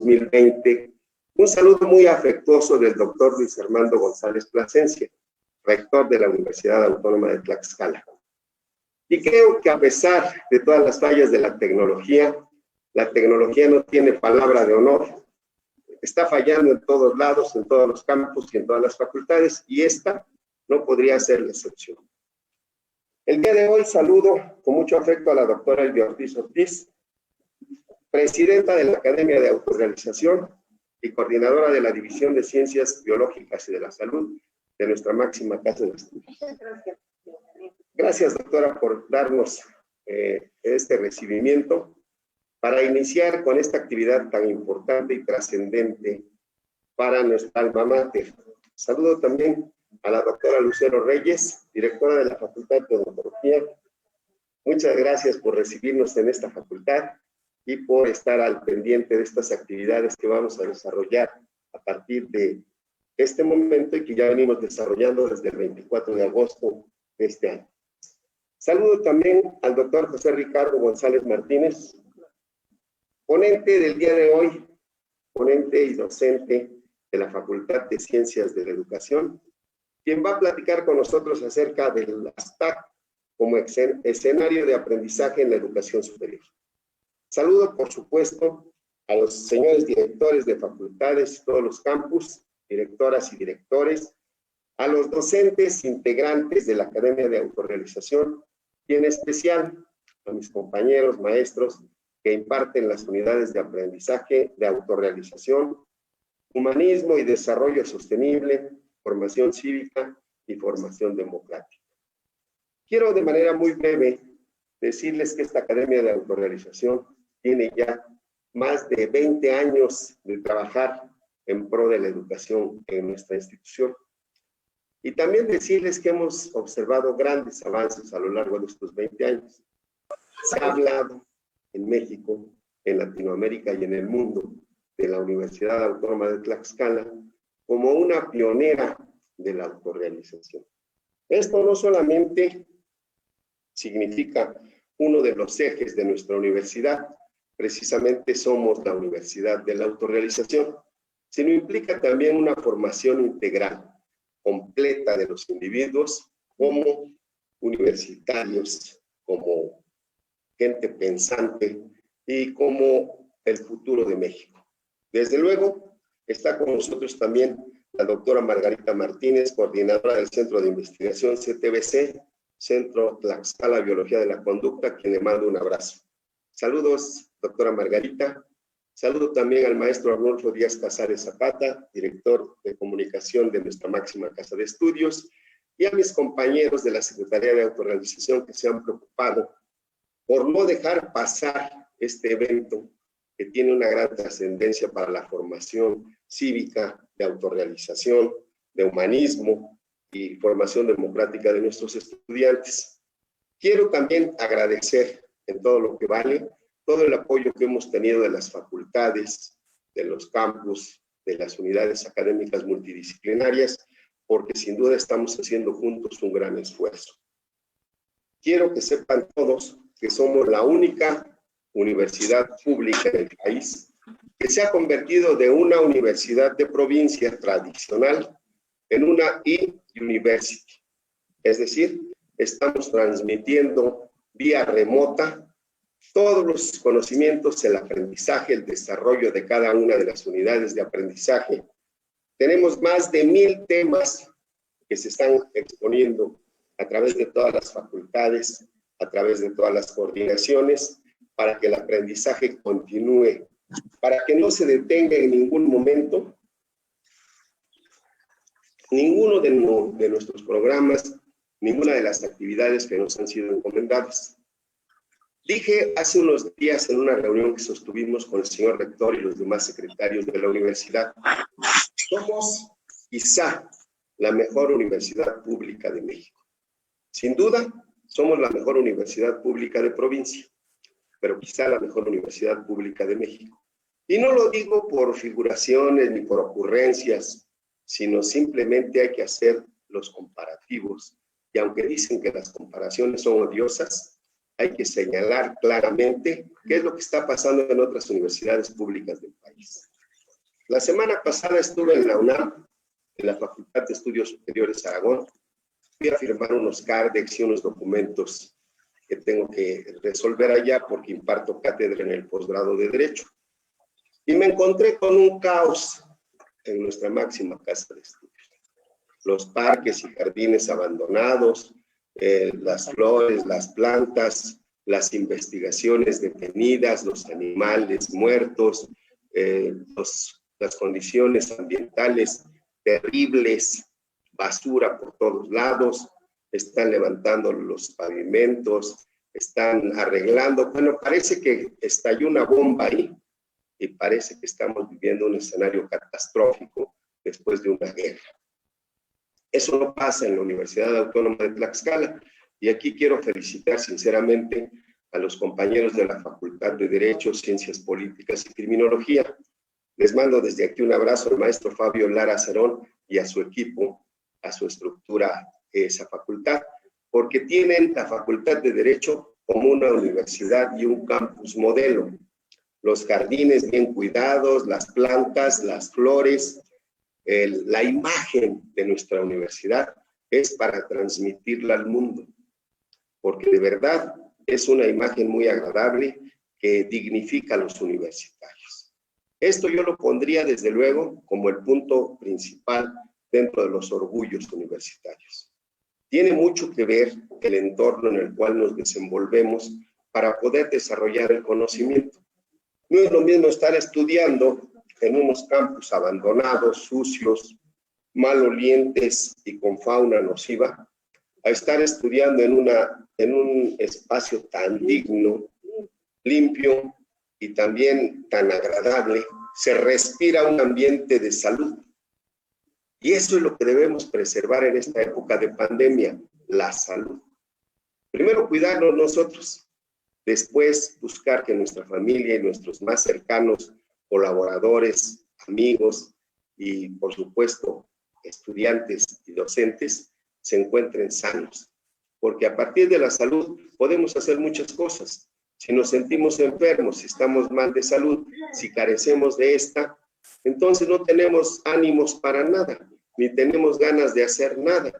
2020. Un saludo muy afectuoso del doctor Luis Armando González Plasencia, rector de la Universidad Autónoma de Tlaxcala. Y creo que a pesar de todas las fallas de la tecnología no tiene palabra de honor. Está fallando en todos lados, en todos los campus y en todas las facultades, y esta no podría ser la excepción. El día de hoy saludo con mucho afecto a la doctora Elvia Ortiz Ortiz, presidenta de la Academia de Autorrealización y coordinadora de la División de Ciencias Biológicas y de la Salud de nuestra máxima casa de estudios. Gracias, doctora, por darnos este recibimiento para iniciar con esta actividad tan importante y trascendente para nuestra alma mater. Saludo también a la doctora Lucero Reyes, directora de la Facultad de Odontología. Muchas gracias por recibirnos en esta facultad y por estar al pendiente de estas actividades que vamos a desarrollar a partir de este momento y que ya venimos desarrollando desde el 24 de agosto de este año. Saludo también al doctor José Ricardo González Martínez, ponente del día de hoy, ponente y docente de la Facultad de Ciencias de la Educación, quien va a platicar con nosotros acerca del ASTAC como escenario de aprendizaje en la educación superior. Saludo, por supuesto, a los señores directores de facultades, todos los campus, directoras y directores, a los docentes integrantes de la Academia de Autorrealización y en especial a mis compañeros maestros que imparten las unidades de aprendizaje de autorrealización, humanismo y desarrollo sostenible, formación cívica y formación democrática. Quiero de manera muy breve decirles que esta Academia de Autorrealización tiene ya más de 20 años de trabajar en pro de la educación en nuestra institución. Y también decirles que hemos observado grandes avances a lo largo de estos 20 años. Se ha hablado en México, en Latinoamérica y en el mundo de la Universidad Autónoma de Tlaxcala como una pionera de la autorrealización. Esto no solamente significa uno de los ejes de nuestra universidad, precisamente somos la Universidad de la Autorrealización, sino implica también una formación integral, completa de los individuos como universitarios, como gente pensante y como el futuro de México. Desde luego, está con nosotros también la doctora Margarita Martínez, coordinadora del Centro de Investigación CTBC, Centro Tlaxcala Biología de la Conducta, a quien le mando un abrazo. Saludos, doctora Margarita. Saludo también al maestro Arnulfo Díaz Casares Zapata, director de comunicación de nuestra máxima casa de estudios, y a mis compañeros de la Secretaría de Autorrealización que se han preocupado por no dejar pasar este evento que tiene una gran trascendencia para la formación cívica, de autorrealización, de humanismo y formación democrática de nuestros estudiantes. Quiero también agradecer en todo lo que vale todo el apoyo que hemos tenido de las facultades, de los campus, de las unidades académicas multidisciplinarias, porque sin duda estamos haciendo juntos un gran esfuerzo. Quiero que sepan todos que somos la única universidad pública del país que se ha convertido de una universidad de provincia tradicional en una e-university. Es decir, estamos transmitiendo vía remota todos los conocimientos, el aprendizaje, el desarrollo de cada una de las unidades de aprendizaje. Tenemos más de 1000 temas que se están exponiendo a través de todas las facultades, a través de todas las coordinaciones, para que el aprendizaje continúe, para que no se detenga en ningún momento ninguno de nuestros programas, ninguna de las actividades que nos han sido encomendadas. Dije hace unos días en una reunión que sostuvimos con el señor rector y los demás secretarios de la universidad, somos quizá la mejor universidad pública de México. Sin duda, somos la mejor universidad pública de provincia, pero quizá la mejor universidad pública de México. Y no lo digo por figuraciones ni por ocurrencias, sino simplemente hay que hacer los comparativos. Y aunque dicen que las comparaciones son odiosas, hay que señalar claramente qué es lo que está pasando en otras universidades públicas del país. La semana pasada estuve en la UNAM, en la Facultad de Estudios Superiores Aragón. Fui a firmar unos cárdex y unos documentos que tengo que resolver allá porque imparto cátedra en el posgrado de Derecho. Y me encontré con un caos en nuestra máxima casa de estudios. Los parques y jardines abandonados, las flores, las plantas, las investigaciones detenidas, los animales muertos, las condiciones ambientales terribles, basura por todos lados, están levantando los pavimentos, están arreglando. Bueno, parece que estalló una bomba ahí y parece que estamos viviendo un escenario catastrófico después de una guerra. Eso no pasa en la Universidad Autónoma de Tlaxcala y aquí quiero felicitar sinceramente a los compañeros de la Facultad de Derecho, Ciencias Políticas y Criminología. Les mando desde aquí un abrazo al maestro Fabio Lara Cerón y a su equipo, a su estructura, esa facultad, porque tienen la Facultad de Derecho como una universidad y un campus modelo. Los jardines bien cuidados, las plantas, las flores, la imagen de nuestra universidad es para transmitirla al mundo, porque de verdad es una imagen muy agradable que dignifica a los universitarios. Esto yo lo pondría desde luego como el punto principal dentro de los orgullos universitarios. Tiene mucho que ver el entorno en el cual nos desenvolvemos para poder desarrollar el conocimiento. No es lo mismo estar estudiando en unos campus abandonados, sucios, malolientes y con fauna nociva, a estar estudiando en un espacio tan digno, limpio y también tan agradable. Se respira un ambiente de salud. Y eso es lo que debemos preservar en esta época de pandemia, la salud. Primero, cuidarnos nosotros. Después, buscar que nuestra familia y nuestros más cercanos colaboradores, amigos y, por supuesto, estudiantes y docentes se encuentren sanos. Porque a partir de la salud podemos hacer muchas cosas. Si nos sentimos enfermos, si estamos mal de salud, si carecemos de esta, entonces no tenemos ánimos para nada, ni tenemos ganas de hacer nada.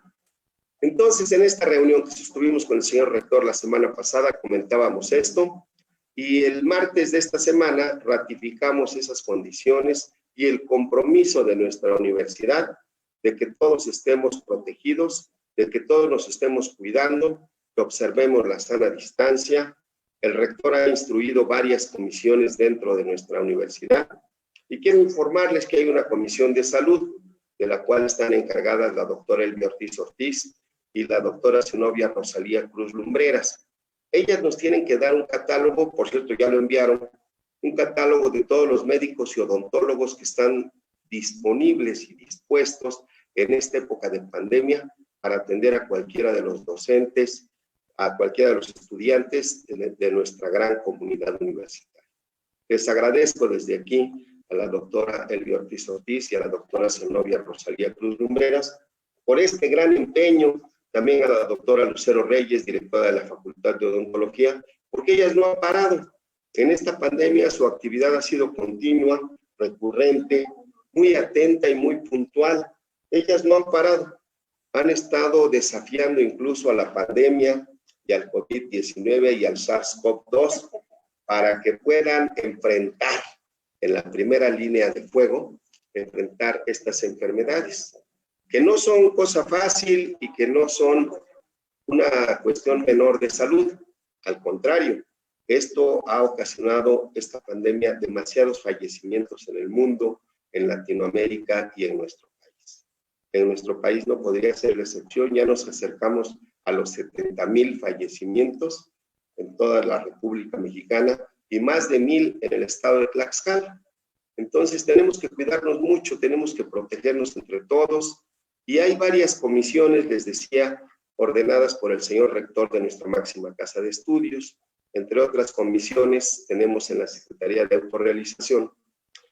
Entonces, en esta reunión que sostuvimos con el señor rector la semana pasada, comentábamos esto, y el martes de esta semana ratificamos esas condiciones y el compromiso de nuestra universidad de que todos estemos protegidos, de que todos nos estemos cuidando, que observemos la sana distancia. El rector ha instruido varias comisiones dentro de nuestra universidad y quiero informarles que hay una comisión de salud de la cual están encargadas la doctora Elvia Ortiz Ortiz y la doctora Zenobia Rosalía Cruz Lumbreras. Ellas nos tienen que dar un catálogo, por cierto ya lo enviaron, un catálogo de todos los médicos y odontólogos que están disponibles y dispuestos en esta época de pandemia para atender a cualquiera de los docentes, a cualquiera de los estudiantes de nuestra gran comunidad universitaria. Les agradezco desde aquí a la doctora Elvia Ortiz Ortiz y a la doctora Zenobia Rosalía Cruz Lumbreras por este gran empeño, también a la doctora Lucero Reyes, directora de la Facultad de Odontología, porque ellas no han parado. En esta pandemia su actividad ha sido continua, recurrente, muy atenta y muy puntual. Ellas no han parado. Han estado desafiando incluso a la pandemia y al COVID-19 y al SARS-CoV-2 para que puedan enfrentar en la primera línea de fuego, enfrentar estas enfermedades, que no son cosa fácil y que no son una cuestión menor de salud. Al contrario, esto ha ocasionado, esta pandemia, demasiados fallecimientos en el mundo, en Latinoamérica y en nuestro país. En nuestro país no podría ser la excepción, ya nos acercamos a los 70,000 fallecimientos en toda la República Mexicana y más de 1,000 en el estado de Tlaxcala. Entonces tenemos que cuidarnos mucho, tenemos que protegernos entre todos y hay varias comisiones, les decía, ordenadas por el señor rector de nuestra máxima casa de estudios. Entre otras comisiones tenemos en la Secretaría de Autorrealización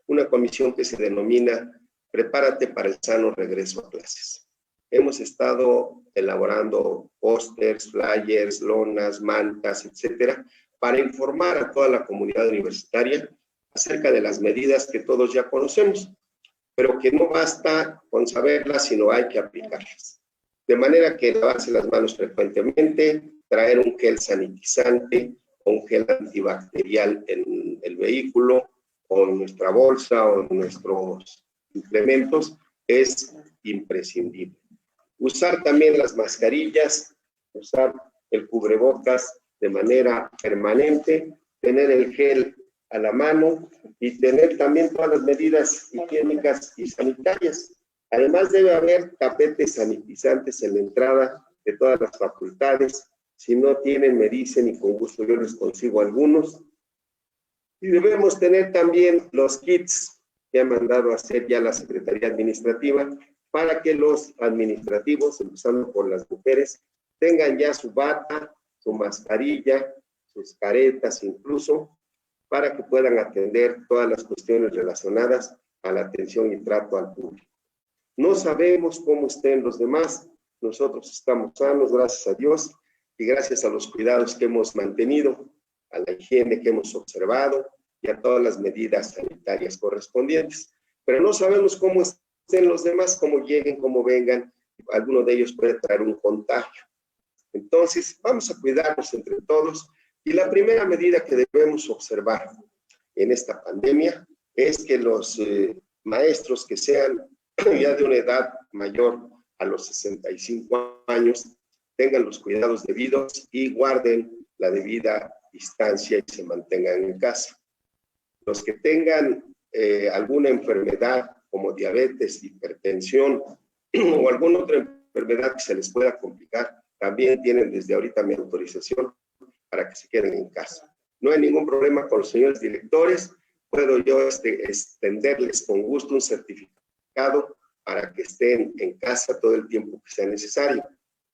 una comisión que se denomina Prepárate para el sano regreso a clases. Hemos estado elaborando pósters, flyers, lonas, mantas, etcétera, para informar a toda la comunidad universitaria acerca de las medidas que todos ya conocemos. pero que no basta con saberlas, sino hay que aplicarlas. De manera que lavarse las manos frecuentemente, traer un gel sanitizante o un gel antibacterial en el vehículo, o en nuestra bolsa, o en nuestros implementos, es imprescindible. Usar también las mascarillas, usar el cubrebocas de manera permanente, tener el gel a la mano y tener también todas las medidas higiénicas y sanitarias. Además debe haber tapetes sanitizantes en la entrada de todas las facultades. Si no tienen, me dicen y con gusto yo les consigo algunos. Y debemos tener también los kits que ha mandado a hacer ya la Secretaría Administrativa para que los administrativos, empezando por las mujeres, tengan ya su bata, su mascarilla, sus caretas incluso, para que puedan atender todas las cuestiones relacionadas a la atención y trato al público. No sabemos cómo estén los demás, nosotros estamos sanos, gracias a Dios, y gracias a los cuidados que hemos mantenido, a la higiene que hemos observado y a todas las medidas sanitarias correspondientes. Pero no sabemos cómo estén los demás, cómo lleguen, cómo vengan, alguno de ellos puede traer un contagio. Entonces, vamos a cuidarnos entre todos. Y la primera medida que debemos observar en esta pandemia es que los maestros que sean ya de una edad mayor a los 65 años tengan los cuidados debidos y guarden la debida distancia y se mantengan en casa. Los que tengan alguna enfermedad como diabetes, hipertensión o alguna otra enfermedad que se les pueda complicar, también tienen desde ahorita mi autorización para que se queden en casa. No hay ningún problema con los señores directores, puedo yo extenderles con gusto un certificado para que estén en casa todo el tiempo que sea necesario.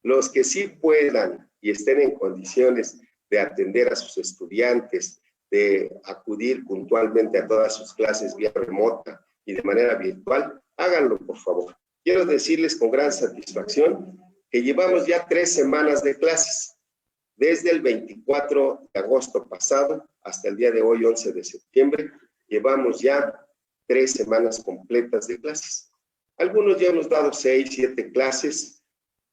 Los que sí puedan y estén en condiciones de atender a sus estudiantes, de acudir puntualmente a todas sus clases vía remota y de manera virtual, háganlo por favor. Quiero decirles con gran satisfacción que llevamos ya 3 semanas de clases. Desde el 24 de agosto pasado hasta el día de hoy, 11 de septiembre, llevamos ya 3 semanas completas de clases. Algunos ya hemos dado 6, 7 clases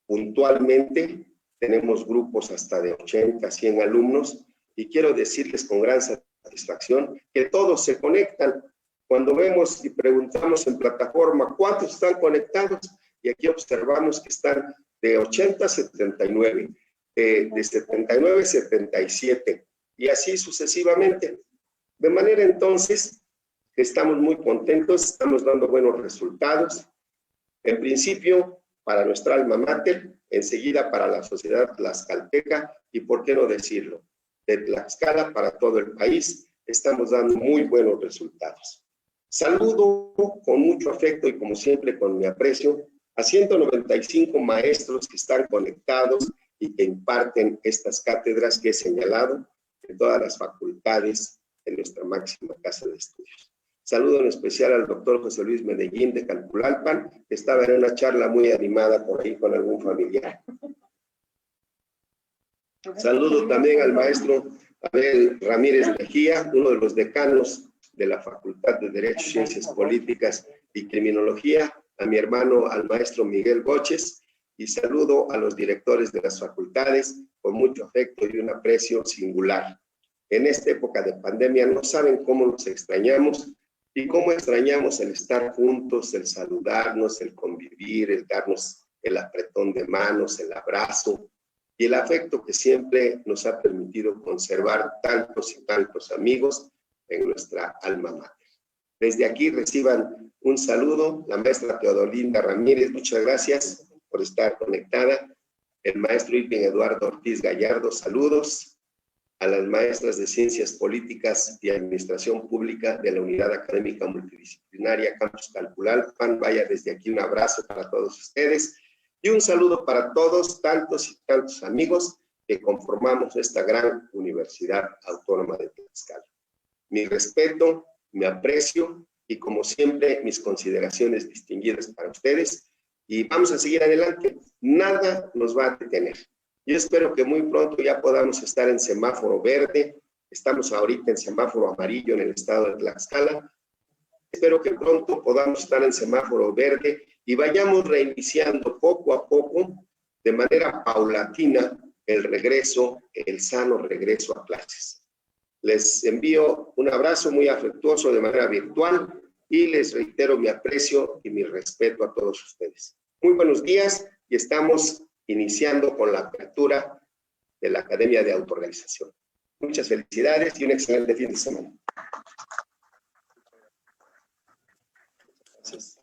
puntualmente. Tenemos grupos hasta de 80, 100 alumnos y quiero decirles con gran satisfacción que todos se conectan. Cuando vemos y preguntamos en plataforma cuántos están conectados, y aquí observamos que están de 80 a 79, de 79 a 77, y así sucesivamente. De manera entonces, estamos muy contentos, estamos dando buenos resultados. En principio, para nuestra alma mater, enseguida para la sociedad tlaxcalteca, y por qué no decirlo, de Tlaxcala para todo el país, estamos dando muy buenos resultados. Saludo con mucho afecto y como siempre con mi aprecio a 195 maestros que están conectados y que imparten estas cátedras que he señalado en todas las facultades de nuestra máxima casa de estudios. Saludo en especial al doctor José Luis Medellín de Calpulalpan, que estaba en una charla muy animada por ahí con algún familiar. Saludo también al maestro Abel Ramírez Mejía, uno de los decanos de la Facultad de Derecho, Ciencias Políticas y Criminología, a mi hermano, al maestro Miguel Boches, y saludo a los directores de las facultades con mucho afecto y un aprecio singular. En esta época de pandemia no saben cómo nos extrañamos y cómo extrañamos el estar juntos, el saludarnos, el convivir, el darnos el apretón de manos, el abrazo y el afecto que siempre nos ha permitido conservar tantos y tantos amigos en nuestra alma mater. Desde aquí reciban un saludo, la maestra Teodolinda Ramírez, muchas gracias por estar conectada. El maestro Irving Eduardo Ortiz Gallardo, saludos. A las maestras de Ciencias Políticas y Administración Pública de la Unidad Académica Multidisciplinaria Campus Calpulalpan, vaya desde aquí un abrazo para todos ustedes y un saludo para todos, tantos y tantos amigos que conformamos esta gran Universidad Autónoma de Tlaxcala. Mi respeto, mi aprecio y como siempre mis consideraciones distinguidas para ustedes y vamos a seguir adelante. Nada nos va a detener. Yo espero que muy pronto ya podamos estar en semáforo verde. Estamos ahorita en semáforo amarillo en el estado de Tlaxcala. Espero que pronto podamos estar en semáforo verde y vayamos reiniciando poco a poco, de manera paulatina, el sano regreso a clases. Les envío un abrazo muy afectuoso de manera virtual y les reitero mi aprecio y mi respeto a todos ustedes. Muy buenos días y estamos iniciando con la apertura de la Academia de Autoorganización. Muchas felicidades y un excelente fin de semana. Gracias.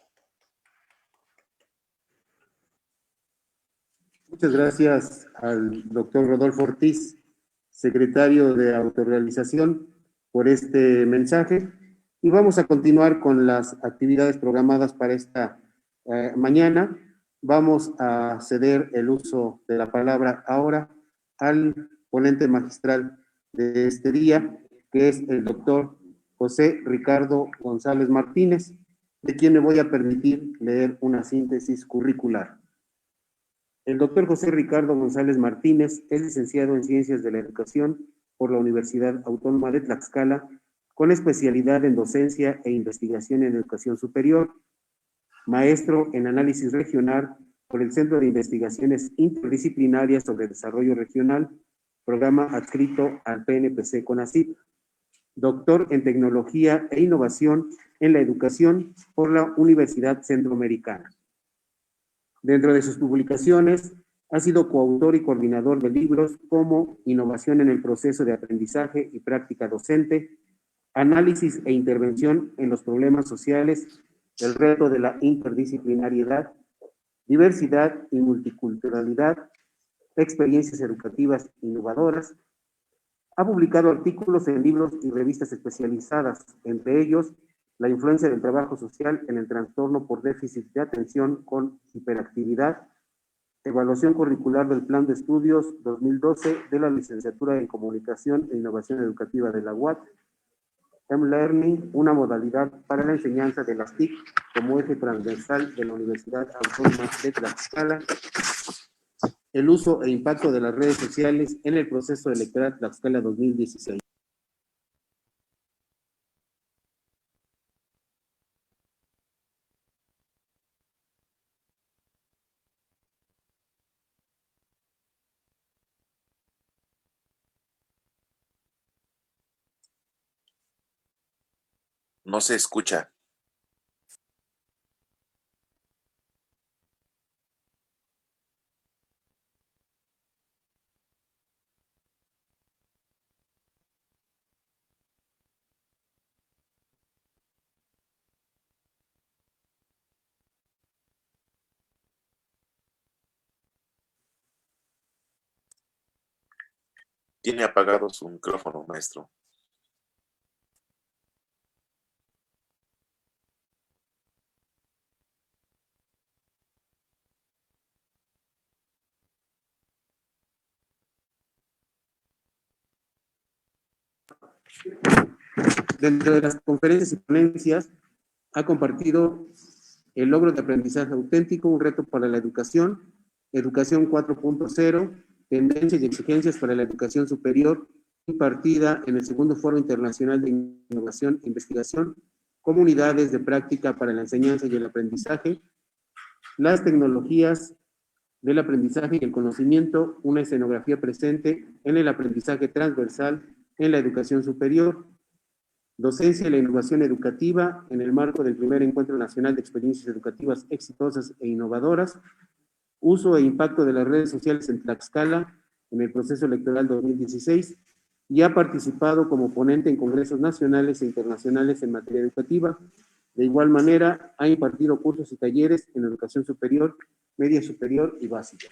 Muchas gracias al doctor Rodolfo Ortiz, secretario de Autoorganización, por este mensaje. Y vamos a continuar con las actividades programadas para esta mañana. Vamos a ceder el uso de la palabra ahora al ponente magistral de este día, que es el doctor José Ricardo González Martínez, de quien me voy a permitir leer una síntesis curricular. El doctor José Ricardo González Martínez es licenciado en Ciencias de la Educación por la Universidad Autónoma de Tlaxcala, con especialidad en docencia e investigación en educación superior, maestro en análisis regional por el Centro de Investigaciones Interdisciplinarias sobre Desarrollo Regional, programa adscrito al PNPC CONACYT, doctor en Tecnología e Innovación en la Educación por la Universidad Centroamericana. Dentro de sus publicaciones, ha sido coautor y coordinador de libros como Innovación en el proceso de aprendizaje y práctica docente, Análisis e intervención en los problemas sociales, el reto de la interdisciplinariedad, Diversidad y multiculturalidad, Experiencias educativas innovadoras. Ha publicado artículos en libros y revistas especializadas, entre ellos La influencia del trabajo social en el trastorno por déficit de atención con hiperactividad, Evaluación curricular del Plan de Estudios 2012 de la Licenciatura en Comunicación e Innovación Educativa de la UAT, M-Learning, una modalidad para la enseñanza de las TIC como eje transversal de la Universidad Autónoma de Tlaxcala, el uso e impacto de las redes sociales en el proceso electoral Tlaxcala 2016. No se escucha. Tiene apagado su micrófono, maestro. Dentro de las conferencias y ponencias, ha compartido el logro de aprendizaje auténtico, un reto para la educación, Educación 4.0, tendencias y exigencias para la educación superior, impartida en el segundo Foro Internacional de Innovación e Investigación, comunidades de práctica para la enseñanza y el aprendizaje, las tecnologías del aprendizaje y el conocimiento, una escenografía presente en el aprendizaje transversal en la educación superior, docencia y la innovación educativa en el marco del primer Encuentro Nacional de Experiencias Educativas Exitosas e Innovadoras, uso e impacto de las redes sociales en Tlaxcala en el proceso electoral 2016, y ha participado como ponente en congresos nacionales e internacionales en materia educativa. De igual manera, ha impartido cursos y talleres en educación superior, media superior y básica.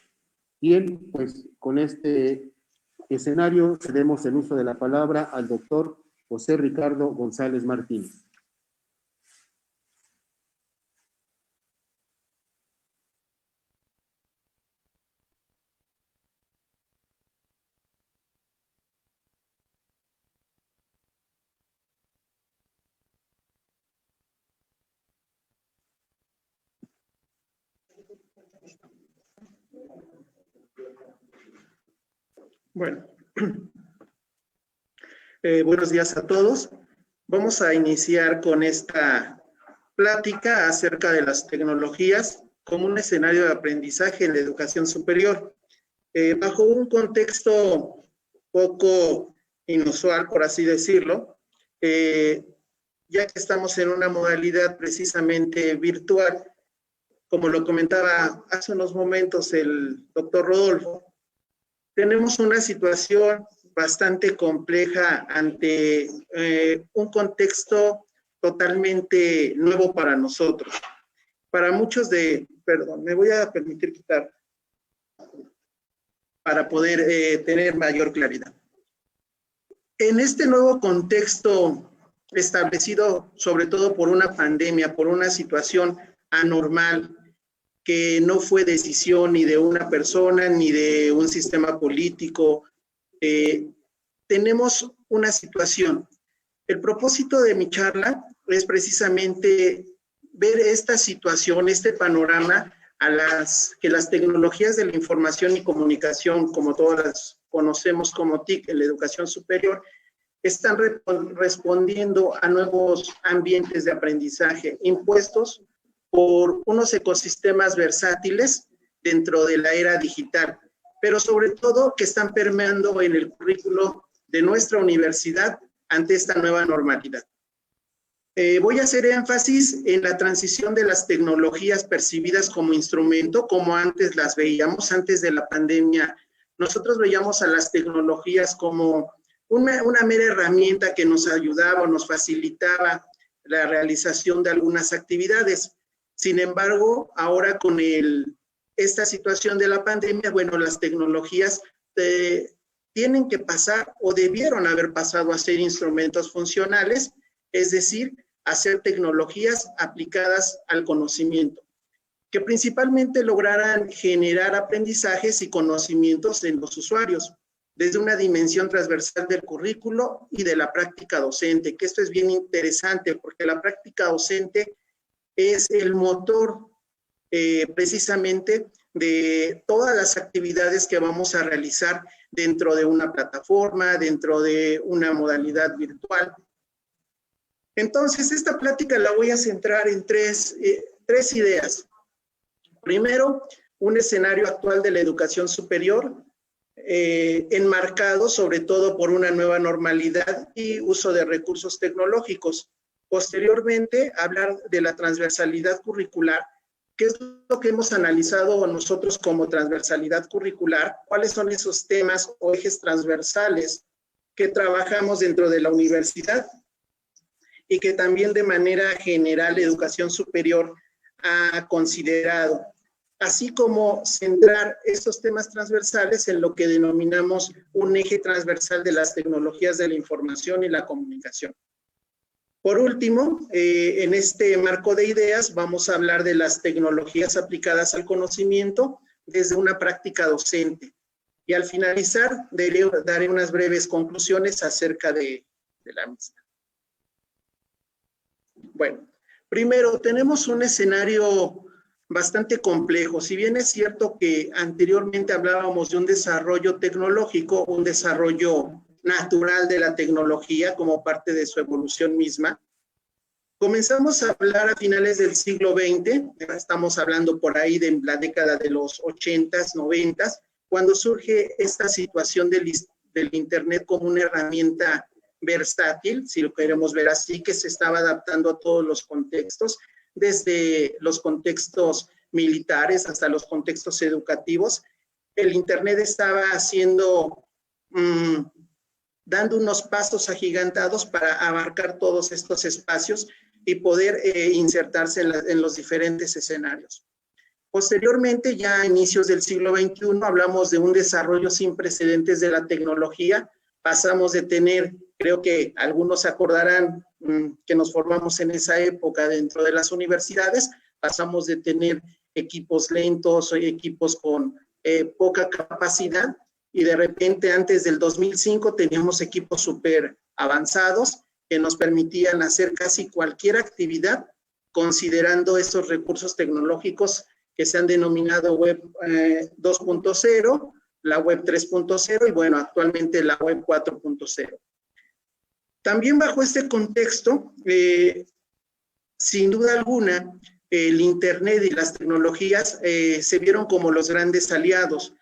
Bien, pues con este escenario cedemos el uso de la palabra al doctor José Ricardo González Martínez. Bueno, buenos días a todos. Vamos a iniciar con esta plática acerca de las tecnologías como un escenario de aprendizaje en la educación superior, bajo un contexto poco inusual, por así decirlo, ya que estamos en una modalidad precisamente virtual. Como lo comentaba hace unos momentos el doctor Rodolfo, tenemos una situación bastante compleja ante un contexto totalmente nuevo para nosotros. Para muchos perdón, me voy a permitir quitar para poder tener mayor claridad. En este nuevo contexto establecido sobre todo por una pandemia, por una situación anormal, que no fue decisión ni de una persona ni de un sistema político, tenemos una situación. El propósito de mi charla es precisamente ver esta situación, este panorama que las tecnologías de la información y comunicación, como todas las conocemos como TIC en la educación superior, están respondiendo a nuevos ambientes de aprendizaje impuestos por unos ecosistemas versátiles dentro de la era digital, pero sobre todo que están permeando en el currículo de nuestra universidad ante esta nueva normalidad. Voy a hacer énfasis en la transición de las tecnologías percibidas como instrumento, como antes las veíamos, antes de la pandemia. Nosotros veíamos a las tecnologías como una mera herramienta que nos ayudaba o nos facilitaba la realización de algunas actividades. Sin embargo, ahora con esta situación de la pandemia, bueno, las tecnologías tienen que pasar o debieron haber pasado a ser instrumentos funcionales, es decir, a ser tecnologías aplicadas al conocimiento, que principalmente lograran generar aprendizajes y conocimientos en los usuarios, desde una dimensión transversal del currículo y de la práctica docente, que esto es bien interesante porque la práctica docente es el motor precisamente de todas las actividades que vamos a realizar dentro de una plataforma, dentro de una modalidad virtual. Entonces, esta plática la voy a centrar en tres ideas. Primero, un escenario actual de la educación superior, enmarcado sobre todo por una nueva normalidad y uso de recursos tecnológicos. Posteriormente, hablar de la transversalidad curricular, que es lo que hemos analizado nosotros como transversalidad curricular, cuáles son esos temas o ejes transversales que trabajamos dentro de la universidad y que también de manera general la educación superior ha considerado, así como centrar estos temas transversales en lo que denominamos un eje transversal de las tecnologías de la información y la comunicación. Por último, en este marco de ideas vamos a hablar de las tecnologías aplicadas al conocimiento desde una práctica docente. Y al finalizar, daré unas breves conclusiones acerca de la misma. Bueno, primero, tenemos un escenario bastante complejo. Si bien es cierto que anteriormente hablábamos de un desarrollo tecnológico, un desarrollo natural de la tecnología como parte de su evolución misma, comenzamos a hablar a finales del siglo XX, estamos hablando por ahí de la década de los 80s, 90s, cuando surge esta situación del Internet como una herramienta versátil, si lo queremos ver así, que se estaba adaptando a todos los contextos, desde los contextos militares hasta los contextos educativos. El Internet estaba haciendo, dando unos pasos agigantados para abarcar todos estos espacios y poder insertarse en los diferentes escenarios. Posteriormente, ya a inicios del siglo XXI, hablamos de un desarrollo sin precedentes de la tecnología. Pasamos de tener, creo que algunos acordarán que nos formamos en esa época dentro de las universidades, pasamos de tener equipos lentos o equipos con poca capacidad y de repente antes del 2005 teníamos equipos súper avanzados que nos permitían hacer casi cualquier actividad considerando esos recursos tecnológicos que se han denominado Web 2.0, la Web 3.0 y bueno, actualmente la Web 4.0. También bajo este contexto sin duda alguna, el Internet y las tecnologías se vieron como los grandes aliados,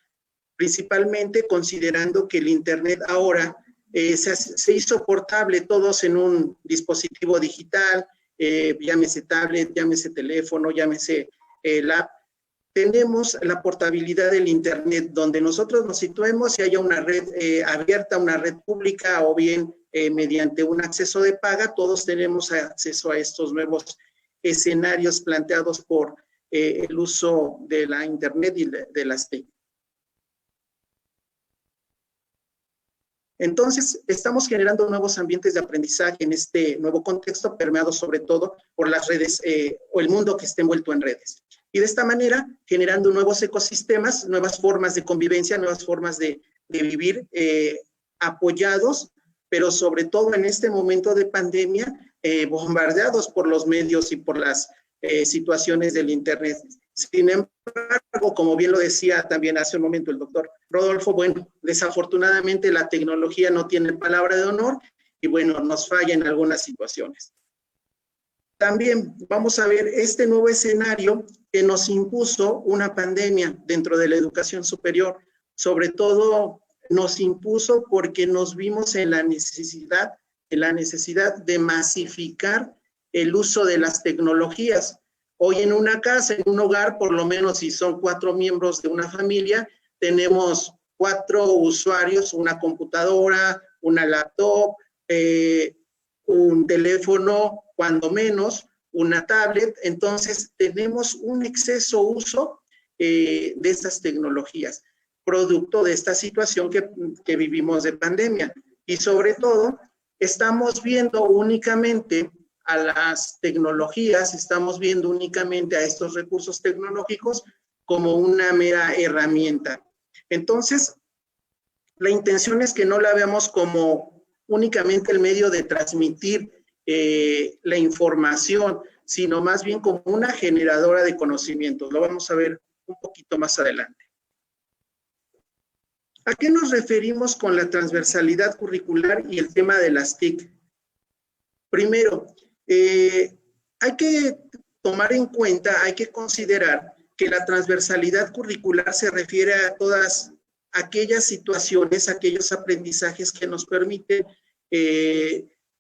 principalmente considerando que el Internet ahora se hizo portable todos en un dispositivo digital, llámese tablet, llámese teléfono, llámese lap. Tenemos la portabilidad del Internet, donde nosotros nos situemos y haya una red abierta, una red pública, o bien mediante un acceso de paga, todos tenemos acceso a estos nuevos escenarios planteados por el uso de la Internet y de las TIC. Entonces, estamos generando nuevos ambientes de aprendizaje en este nuevo contexto, permeado sobre todo por las redes o el mundo que esté envuelto en redes. Y de esta manera, generando nuevos ecosistemas, nuevas formas de convivencia, nuevas formas de vivir apoyados, pero sobre todo en este momento de pandemia, bombardeados por los medios y por las situaciones del Internet. Sin embargo, como bien lo decía también hace un momento el doctor Rodolfo, bueno, desafortunadamente la tecnología no tiene palabra de honor y bueno, nos falla en algunas situaciones. También vamos a ver este nuevo escenario que nos impuso una pandemia dentro de la educación superior. Sobre todo nos impuso porque nos vimos en la necesidad de masificar el uso de las tecnologías. Hoy en una casa, en un hogar, por lo menos si son 4 miembros de una familia, tenemos 4 usuarios, una computadora, una laptop, un teléfono, cuando menos, una tablet. Entonces, tenemos un exceso uso de estas tecnologías, producto de esta situación que vivimos de pandemia. Y sobre todo, estamos viendo únicamente a las tecnologías, estamos viendo únicamente a estos recursos tecnológicos como una mera herramienta. Entonces, la intención es que no la veamos como únicamente el medio de transmitir la información, sino más bien como una generadora de conocimientos. Lo vamos a ver un poquito más adelante. ¿A qué nos referimos con la transversalidad curricular y el tema de las TIC? Primero, hay que tomar en cuenta, hay que considerar que la transversalidad curricular se refiere a todas aquellas situaciones, aquellos aprendizajes que nos permiten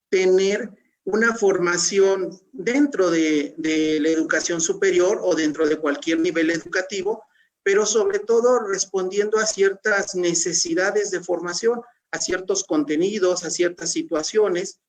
tener una formación dentro de la educación superior o dentro de cualquier nivel educativo, pero sobre todo respondiendo a ciertas necesidades de formación, a ciertos contenidos, a ciertas situaciones.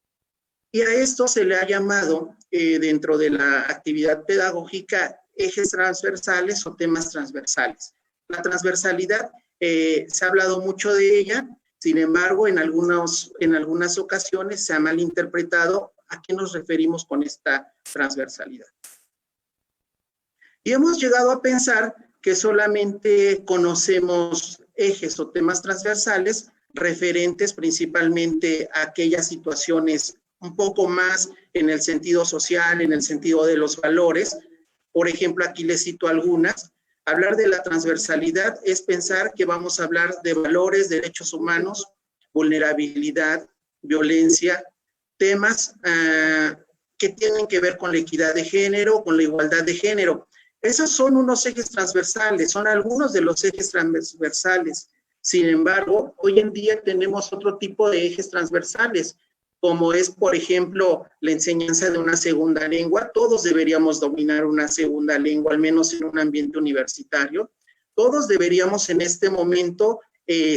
Y a esto se le ha llamado, dentro de la actividad pedagógica, ejes transversales o temas transversales. La transversalidad, se ha hablado mucho de ella, sin embargo, en algunas ocasiones se ha malinterpretado a qué nos referimos con esta transversalidad. Y hemos llegado a pensar que solamente conocemos ejes o temas transversales referentes principalmente a aquellas situaciones un poco más en el sentido social, en el sentido de los valores. Por ejemplo, aquí les cito algunas. Hablar de la transversalidad es pensar que vamos a hablar de valores, derechos humanos, vulnerabilidad, violencia, temas que tienen que ver con la equidad de género, con la igualdad de género. Esos son unos ejes transversales, son algunos de los ejes transversales. Sin embargo, hoy en día tenemos otro tipo de ejes transversales, como es, por ejemplo, la enseñanza de una segunda lengua. Todos deberíamos dominar una segunda lengua, al menos en un ambiente universitario. Todos deberíamos en este momento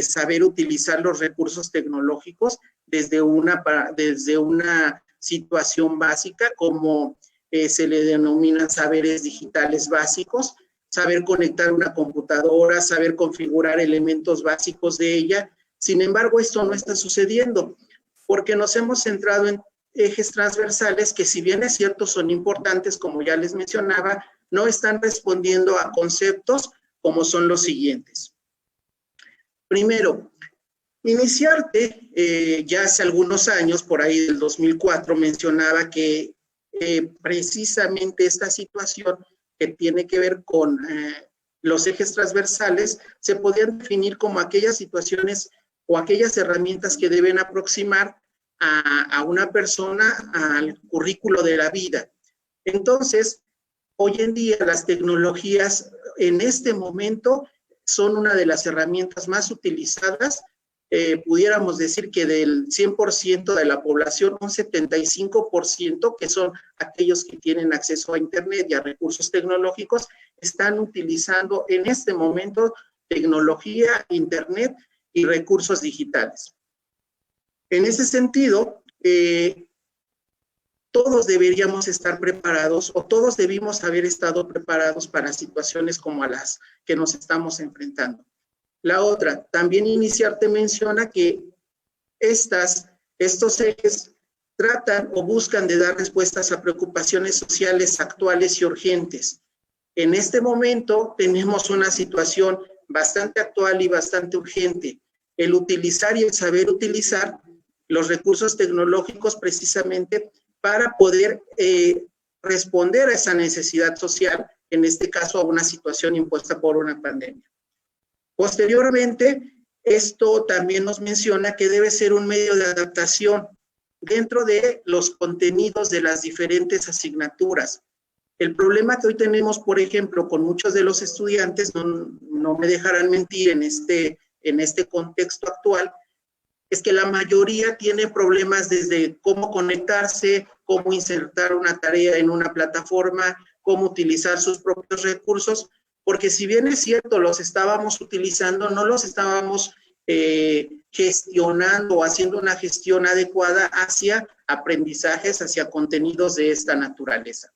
saber utilizar los recursos tecnológicos desde una situación básica, como se le denominan saberes digitales básicos, saber conectar una computadora, saber configurar elementos básicos de ella. Sin embargo, esto no está sucediendo, porque nos hemos centrado en ejes transversales que, si bien es cierto, son importantes, como ya les mencionaba, no están respondiendo a conceptos como son los siguientes. Primero, Iniciarte, ya hace algunos años, por ahí del 2004, mencionaba que precisamente esta situación que tiene que ver con los ejes transversales se podían definir como aquellas situaciones o aquellas herramientas que deben aproximar a una persona al currículo de la vida. Entonces, hoy en día las tecnologías en este momento son una de las herramientas más utilizadas. Pudiéramos decir que del 100% de la población, un 75%, que son aquellos que tienen acceso a Internet y a recursos tecnológicos, están utilizando en este momento tecnología, Internet y recursos digitales. En ese sentido, todos deberíamos estar preparados o todos debimos haber estado preparados para situaciones como a las que nos estamos enfrentando. La otra, también Iniciarte menciona que estos ejes tratan o buscan de dar respuestas a preocupaciones sociales actuales y urgentes. En este momento tenemos una situación bastante actual y bastante urgente. El utilizar y el saber utilizar los recursos tecnológicos precisamente para poder responder a esa necesidad social, en este caso a una situación impuesta por una pandemia. Posteriormente, esto también nos menciona que debe ser un medio de adaptación dentro de los contenidos de las diferentes asignaturas. El problema que hoy tenemos, por ejemplo, con muchos de los estudiantes, no me dejarán mentir en este contexto actual, es que la mayoría tiene problemas desde cómo conectarse, cómo insertar una tarea en una plataforma, cómo utilizar sus propios recursos, porque si bien es cierto, los estábamos utilizando, no los estábamos gestionando o haciendo una gestión adecuada hacia aprendizajes, hacia contenidos de esta naturaleza.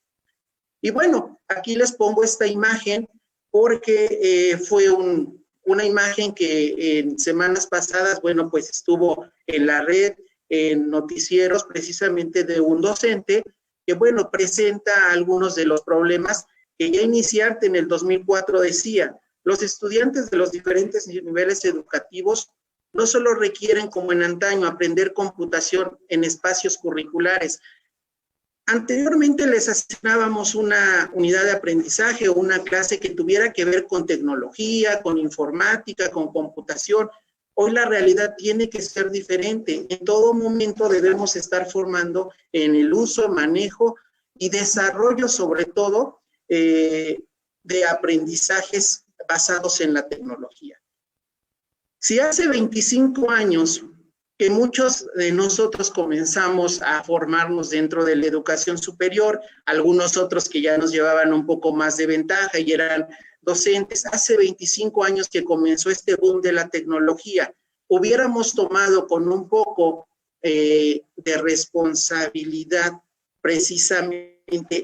Y bueno, aquí les pongo esta imagen porque fue una imagen que en semanas pasadas, bueno, pues estuvo en la red, en noticieros precisamente de un docente que, bueno, presenta algunos de los problemas que ya Iniciarte en el 2004 decía. Los estudiantes de los diferentes niveles educativos no solo requieren, como en antaño, aprender computación en espacios curriculares. Anteriormente les asignábamos una unidad de aprendizaje o una clase que tuviera que ver con tecnología, con informática, con computación. Hoy la realidad tiene que ser diferente. En todo momento debemos estar formando en el uso, manejo y desarrollo, sobre todo, de aprendizajes basados en la tecnología. Si hace 25 años que muchos de nosotros comenzamos a formarnos dentro de la educación superior, algunos otros que ya nos llevaban un poco más de ventaja y eran docentes, hace 25 años que comenzó este boom de la tecnología, hubiéramos tomado con un poco de responsabilidad precisamente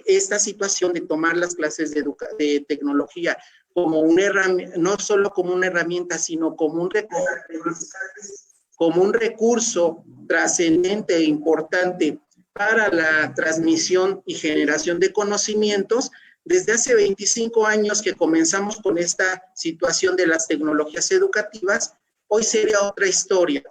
esta situación de tomar las clases de tecnología como una herramienta, no solo como una herramienta, sino como un recurso trascendente e importante para la transmisión y generación de conocimientos. Desde hace 25 años que comenzamos con esta situación de las tecnologías educativas, hoy sería otra historia.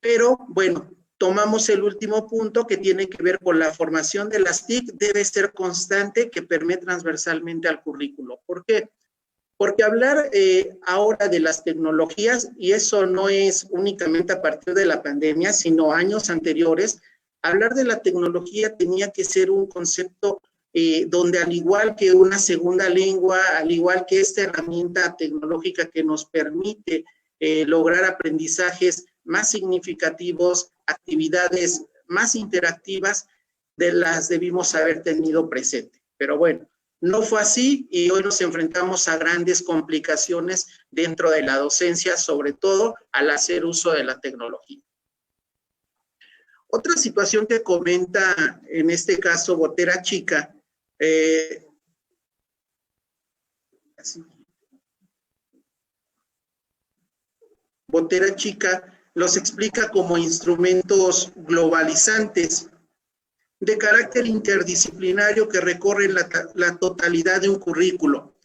Pero bueno, tomamos el último punto que tiene que ver con la formación de las TIC, debe ser constante, que permee transversalmente al currículo. ¿Por qué? Porque hablar ahora de las tecnologías, y eso no es únicamente a partir de la pandemia, sino años anteriores, hablar de la tecnología tenía que ser un concepto donde al igual que una segunda lengua, al igual que esta herramienta tecnológica que nos permite lograr aprendizajes más significativos, actividades más interactivas, las debimos haber tenido presente. Pero bueno, no fue así y hoy nos enfrentamos a grandes complicaciones dentro de la docencia, sobre todo al hacer uso de la tecnología. Otra situación que comenta en este caso Botera Chica, Botera Chica los explica como instrumentos globalizantes de carácter interdisciplinario que recorren la totalidad de un currículo.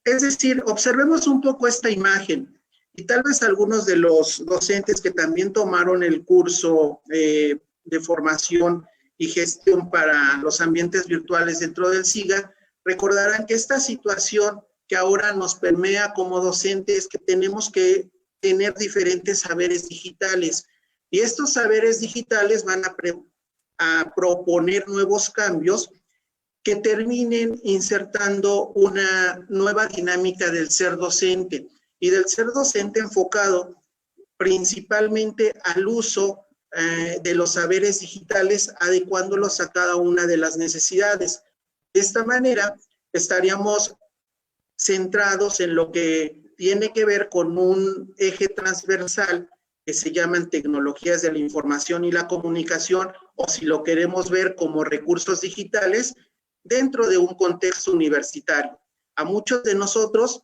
Es decir, observemos un poco esta imagen y tal vez algunos de los docentes que también tomaron el curso de formación y gestión para los ambientes virtuales dentro del SIGA, recordarán que esta situación que ahora nos permea como docentes, que tenemos que tener diferentes saberes digitales y estos saberes digitales van a proponer nuevos cambios que terminen insertando una nueva dinámica del ser docente y del ser docente enfocado principalmente al uso de los saberes digitales, adecuándolos a cada una de las necesidades. De esta manera, estaríamos centrados en lo que tiene que ver con un eje transversal que se llaman tecnologías de la información y la comunicación, o si lo queremos ver como recursos digitales, dentro de un contexto universitario. A muchos de nosotros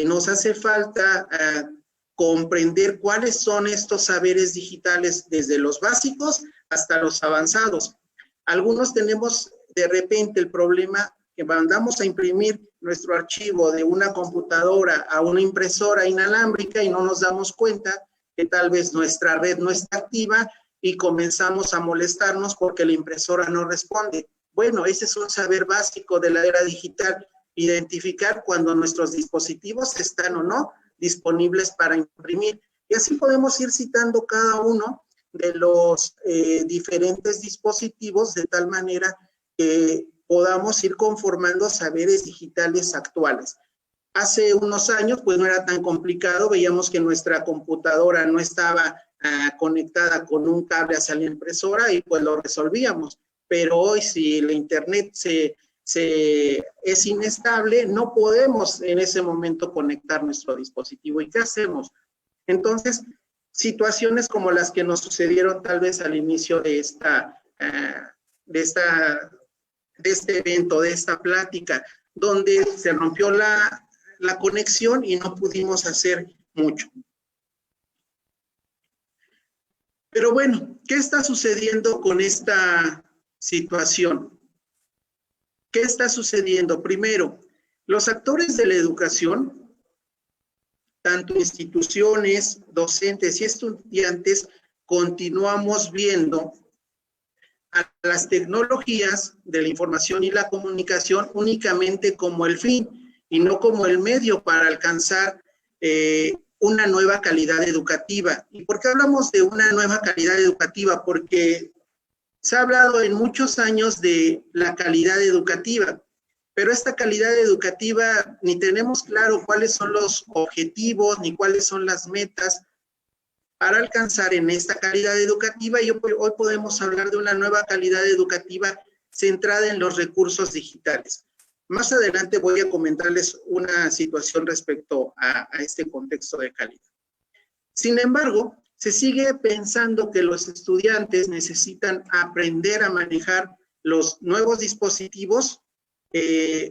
nos hace falta comprender cuáles son estos saberes digitales desde los básicos hasta los avanzados. Algunos tenemos de repente el problema que mandamos a imprimir nuestro archivo de una computadora a una impresora inalámbrica y no nos damos cuenta que tal vez nuestra red no está activa y comenzamos a molestarnos porque la impresora no responde. Bueno, ese es un saber básico de la era digital, identificar cuando nuestros dispositivos están o no disponibles para imprimir. Y así podemos ir citando cada uno de los diferentes dispositivos de tal manera que podamos ir conformando saberes digitales actuales. Hace unos años, pues no era tan complicado, veíamos que nuestra computadora no estaba conectada con un cable hacia la impresora y pues lo resolvíamos. Pero hoy si la internet es inestable, no podemos en ese momento conectar nuestro dispositivo. ¿Y qué hacemos? Entonces, situaciones como las que nos sucedieron tal vez al inicio de este evento, de esta plática, donde se rompió la conexión y no pudimos hacer mucho. Pero bueno, ¿qué está sucediendo con esta situación? ¿Qué está sucediendo? Primero, los actores de la educación, tanto instituciones, docentes y estudiantes, continuamos viendo a las tecnologías de la información y la comunicación únicamente como el fin y no como el medio para alcanzar una nueva calidad educativa. ¿Y por qué hablamos de una nueva calidad educativa? Porque se ha hablado en muchos años de la calidad educativa, pero esta calidad educativa ni tenemos claro cuáles son los objetivos ni cuáles son las metas para alcanzar en esta calidad educativa. Y hoy podemos hablar de una nueva calidad educativa centrada en los recursos digitales. Más adelante voy a comentarles una situación respecto a este contexto de calidad. Sin embargo, se sigue pensando que los estudiantes necesitan aprender a manejar los nuevos dispositivos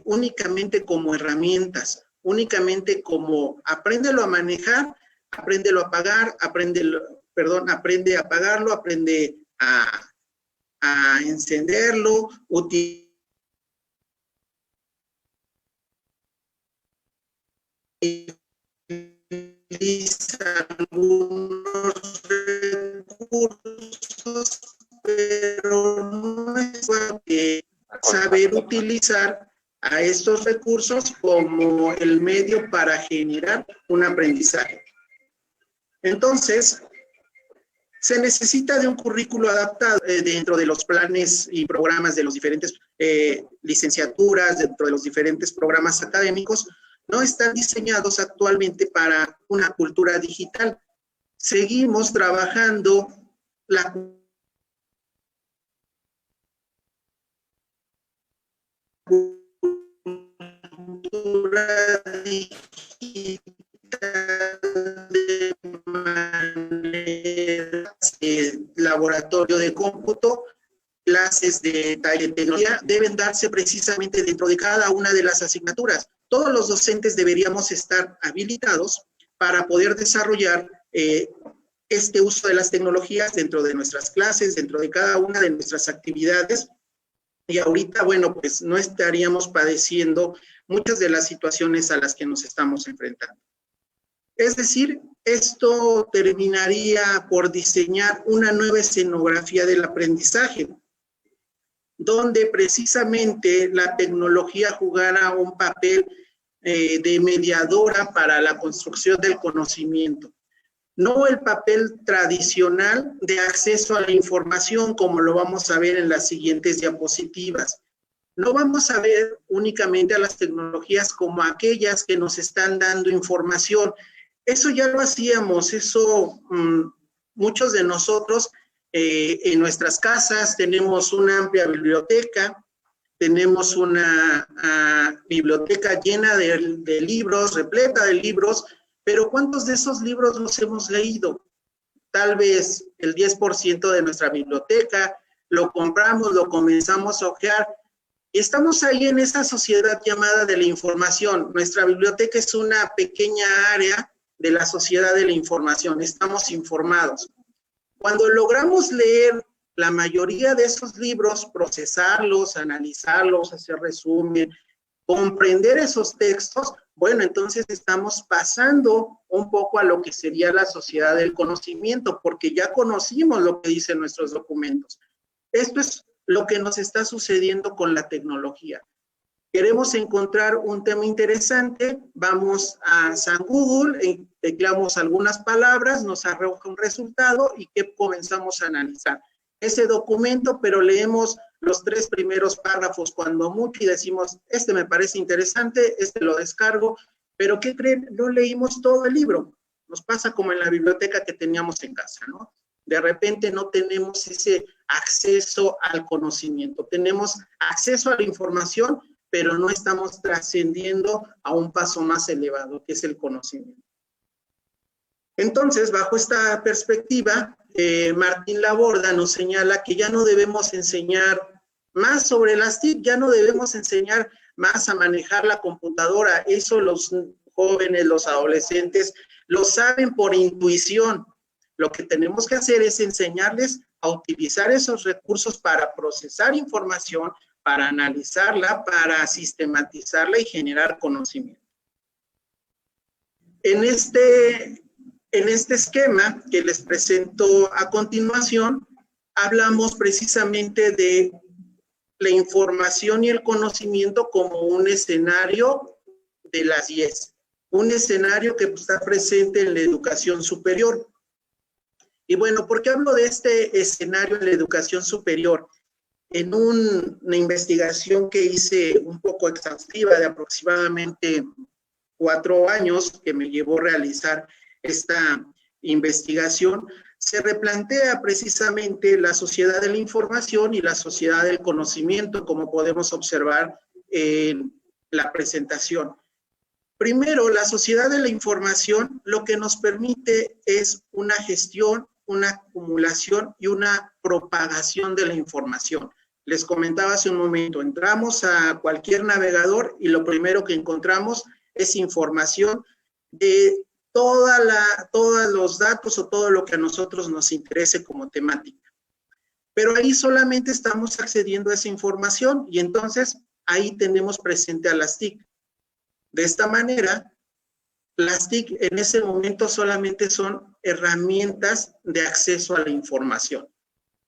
únicamente como herramientas, únicamente como apréndelo a manejar, apréndelo a apagar, aprende a apagarlo, aprende a encenderlo, utiliza algunos recursos, pero no es saber utilizar a estos recursos como el medio para generar un aprendizaje. Entonces, se necesita de un currículo adaptado dentro de los planes y programas de los diferentes licenciaturas, dentro de los diferentes programas académicos. No están diseñados actualmente para una cultura digital. Seguimos trabajando la cultura digital de manera laboratorio de cómputo, clases de tecnología deben darse precisamente dentro de cada una de las asignaturas. Todos los docentes deberíamos estar habilitados para poder desarrollar este uso de las tecnologías dentro de nuestras clases, dentro de cada una de nuestras actividades. Y ahorita, bueno, pues no estaríamos padeciendo muchas de las situaciones a las que nos estamos enfrentando. Es decir, esto terminaría por diseñar una nueva escenografía del aprendizaje, donde precisamente la tecnología jugara un papel de mediadora para la construcción del conocimiento. No el papel tradicional de acceso a la información, como lo vamos a ver en las siguientes diapositivas. no vamos a ver únicamente a las tecnologías como aquellas que nos están dando información. Eso ya lo hacíamos, eso muchos de nosotros en nuestras casas tenemos una amplia biblioteca, tenemos una biblioteca llena de libros, repleta de libros, pero ¿cuántos de esos libros los hemos leído? Tal vez el 10% de nuestra biblioteca, lo compramos, lo comenzamos a hojear, y estamos ahí en esa sociedad llamada de la información. Nuestra biblioteca es una pequeña área de la sociedad de la información, estamos informados. Cuando logramos leer la mayoría de esos libros, procesarlos, analizarlos, hacer resumen, comprender esos textos, bueno, entonces estamos pasando un poco a lo que sería la sociedad del conocimiento, porque ya conocimos lo que dicen nuestros documentos. Esto es lo que nos está sucediendo con la tecnología. Queremos encontrar un tema interesante, vamos a San Google, tecleamos algunas palabras, nos arroja un resultado y que comenzamos a analizar ese documento, pero leemos los 3 primeros párrafos cuando mucho y decimos, este me parece interesante, este lo descargo, pero ¿qué creen? No leímos todo el libro. Nos pasa como en la biblioteca que teníamos en casa, ¿no? De repente no tenemos ese acceso al conocimiento, tenemos acceso a la información, pero no estamos trascendiendo a un paso más elevado, que es el conocimiento. Entonces, bajo esta perspectiva, Martín Laborda nos señala que ya no debemos enseñar más sobre las TIC, ya no debemos enseñar más a manejar la computadora. Eso los jóvenes, los adolescentes, lo saben por intuición. Lo que tenemos que hacer es enseñarles a utilizar esos recursos para procesar información, para analizarla, para sistematizarla y generar conocimiento. En este esquema que les presento a continuación, hablamos precisamente de la información y el conocimiento como un escenario de las 10, un escenario que está presente en la educación superior. Y bueno, ¿por qué hablo de este escenario en la educación superior? En una investigación que hice un poco exhaustiva de aproximadamente 4 años que me llevó a realizar esta investigación, se replantea precisamente la sociedad de la información y la sociedad del conocimiento, como podemos observar en la presentación. Primero, la sociedad de la información lo que nos permite es una gestión, una acumulación y una propagación de la información. Les comentaba hace un momento, entramos a cualquier navegador y lo primero que encontramos es información de todos los datos o todo lo que a nosotros nos interese como temática. Pero ahí solamente estamos accediendo a esa información y entonces ahí tenemos presente a las TIC. De esta manera, las TIC en ese momento solamente son herramientas de acceso a la información.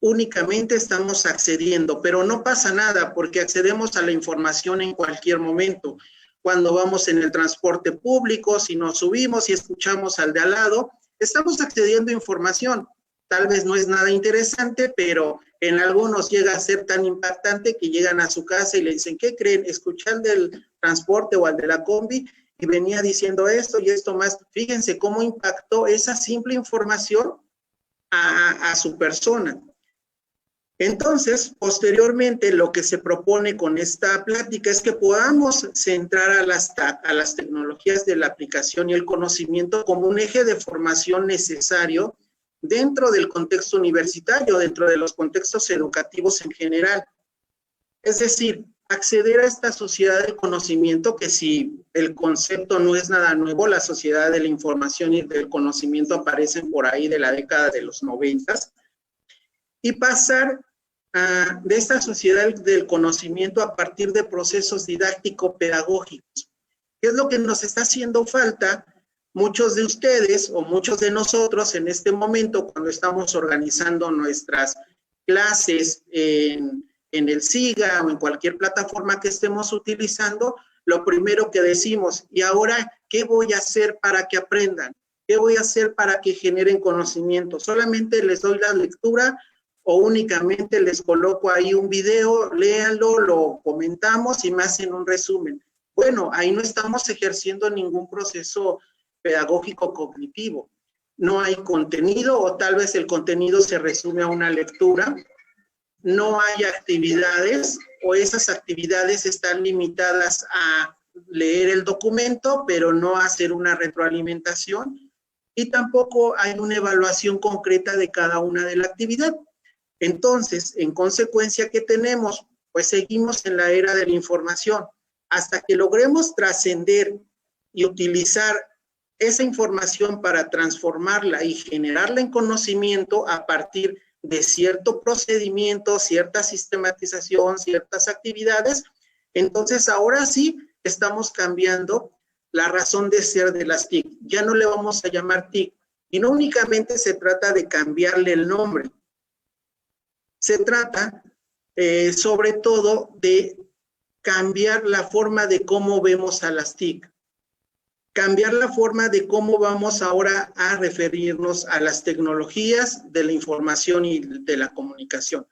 Únicamente estamos accediendo, pero no pasa nada porque accedemos a la información en cualquier momento. Cuando vamos en el transporte público, si nos subimos y escuchamos al de al lado, estamos accediendo a información. Tal vez no es nada interesante, pero en algunos llega a ser tan impactante que llegan a su casa y le dicen, ¿qué creen? Escuché al del transporte o al de la combi y venía diciendo esto y esto más. Fíjense cómo impactó esa simple información a su persona. Entonces, posteriormente, lo que se propone con esta plática es que podamos centrar a las tecnologías de la aplicación y el conocimiento como un eje de formación necesario dentro del contexto universitario, dentro de los contextos educativos en general. Es decir, acceder a esta sociedad del conocimiento, que si el concepto no es nada nuevo, la sociedad de la información y del conocimiento aparecen por ahí de la década de los 90, y pasar de esta sociedad del conocimiento a partir de procesos didáctico-pedagógicos. ¿Qué es lo que nos está haciendo falta? Muchos de ustedes o muchos de nosotros en este momento, cuando estamos organizando nuestras clases en el SIGA o en cualquier plataforma que estemos utilizando, lo primero que decimos, ¿y ahora qué voy a hacer para que aprendan? ¿Qué voy a hacer para que generen conocimiento? ¿Solamente les doy la lectura o únicamente les coloco ahí un video, léanlo, lo comentamos y me hacen un resumen. Bueno, ahí no estamos ejerciendo ningún proceso pedagógico cognitivo. No hay contenido, o tal vez el contenido se resume a una lectura. No hay actividades, o esas actividades están limitadas a leer el documento, pero no hacer una retroalimentación. Y tampoco hay una evaluación concreta de cada una de la actividad. Entonces, en consecuencia, ¿qué tenemos? Pues seguimos en la era de la información. Hasta que logremos trascender y utilizar esa información para transformarla y generarla en conocimiento a partir de cierto procedimiento, cierta sistematización, ciertas actividades, entonces ahora sí estamos cambiando la razón de ser de las TIC. Ya no le vamos a llamar TIC, y no únicamente se trata de cambiarle el nombre, se trata sobre todo de cambiar la forma de cómo vemos a las TIC, cambiar la forma de cómo vamos ahora a referirnos a las tecnologías de la información y de la comunicación.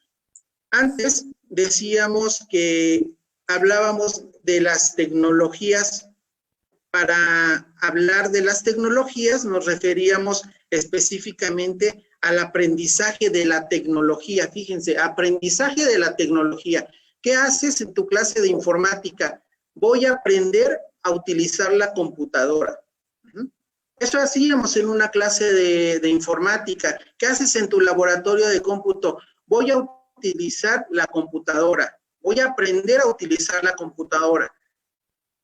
Antes decíamos que hablábamos de las tecnologías. Para hablar de las tecnologías nos referíamos específicamente al aprendizaje de la tecnología. Fíjense, aprendizaje de la tecnología. ¿Qué haces en tu clase de informática? Voy a aprender a utilizar la computadora. Eso hacíamos en una clase de informática. ¿Qué haces en tu laboratorio de cómputo? Voy a utilizar la computadora. Voy a aprender a utilizar la computadora.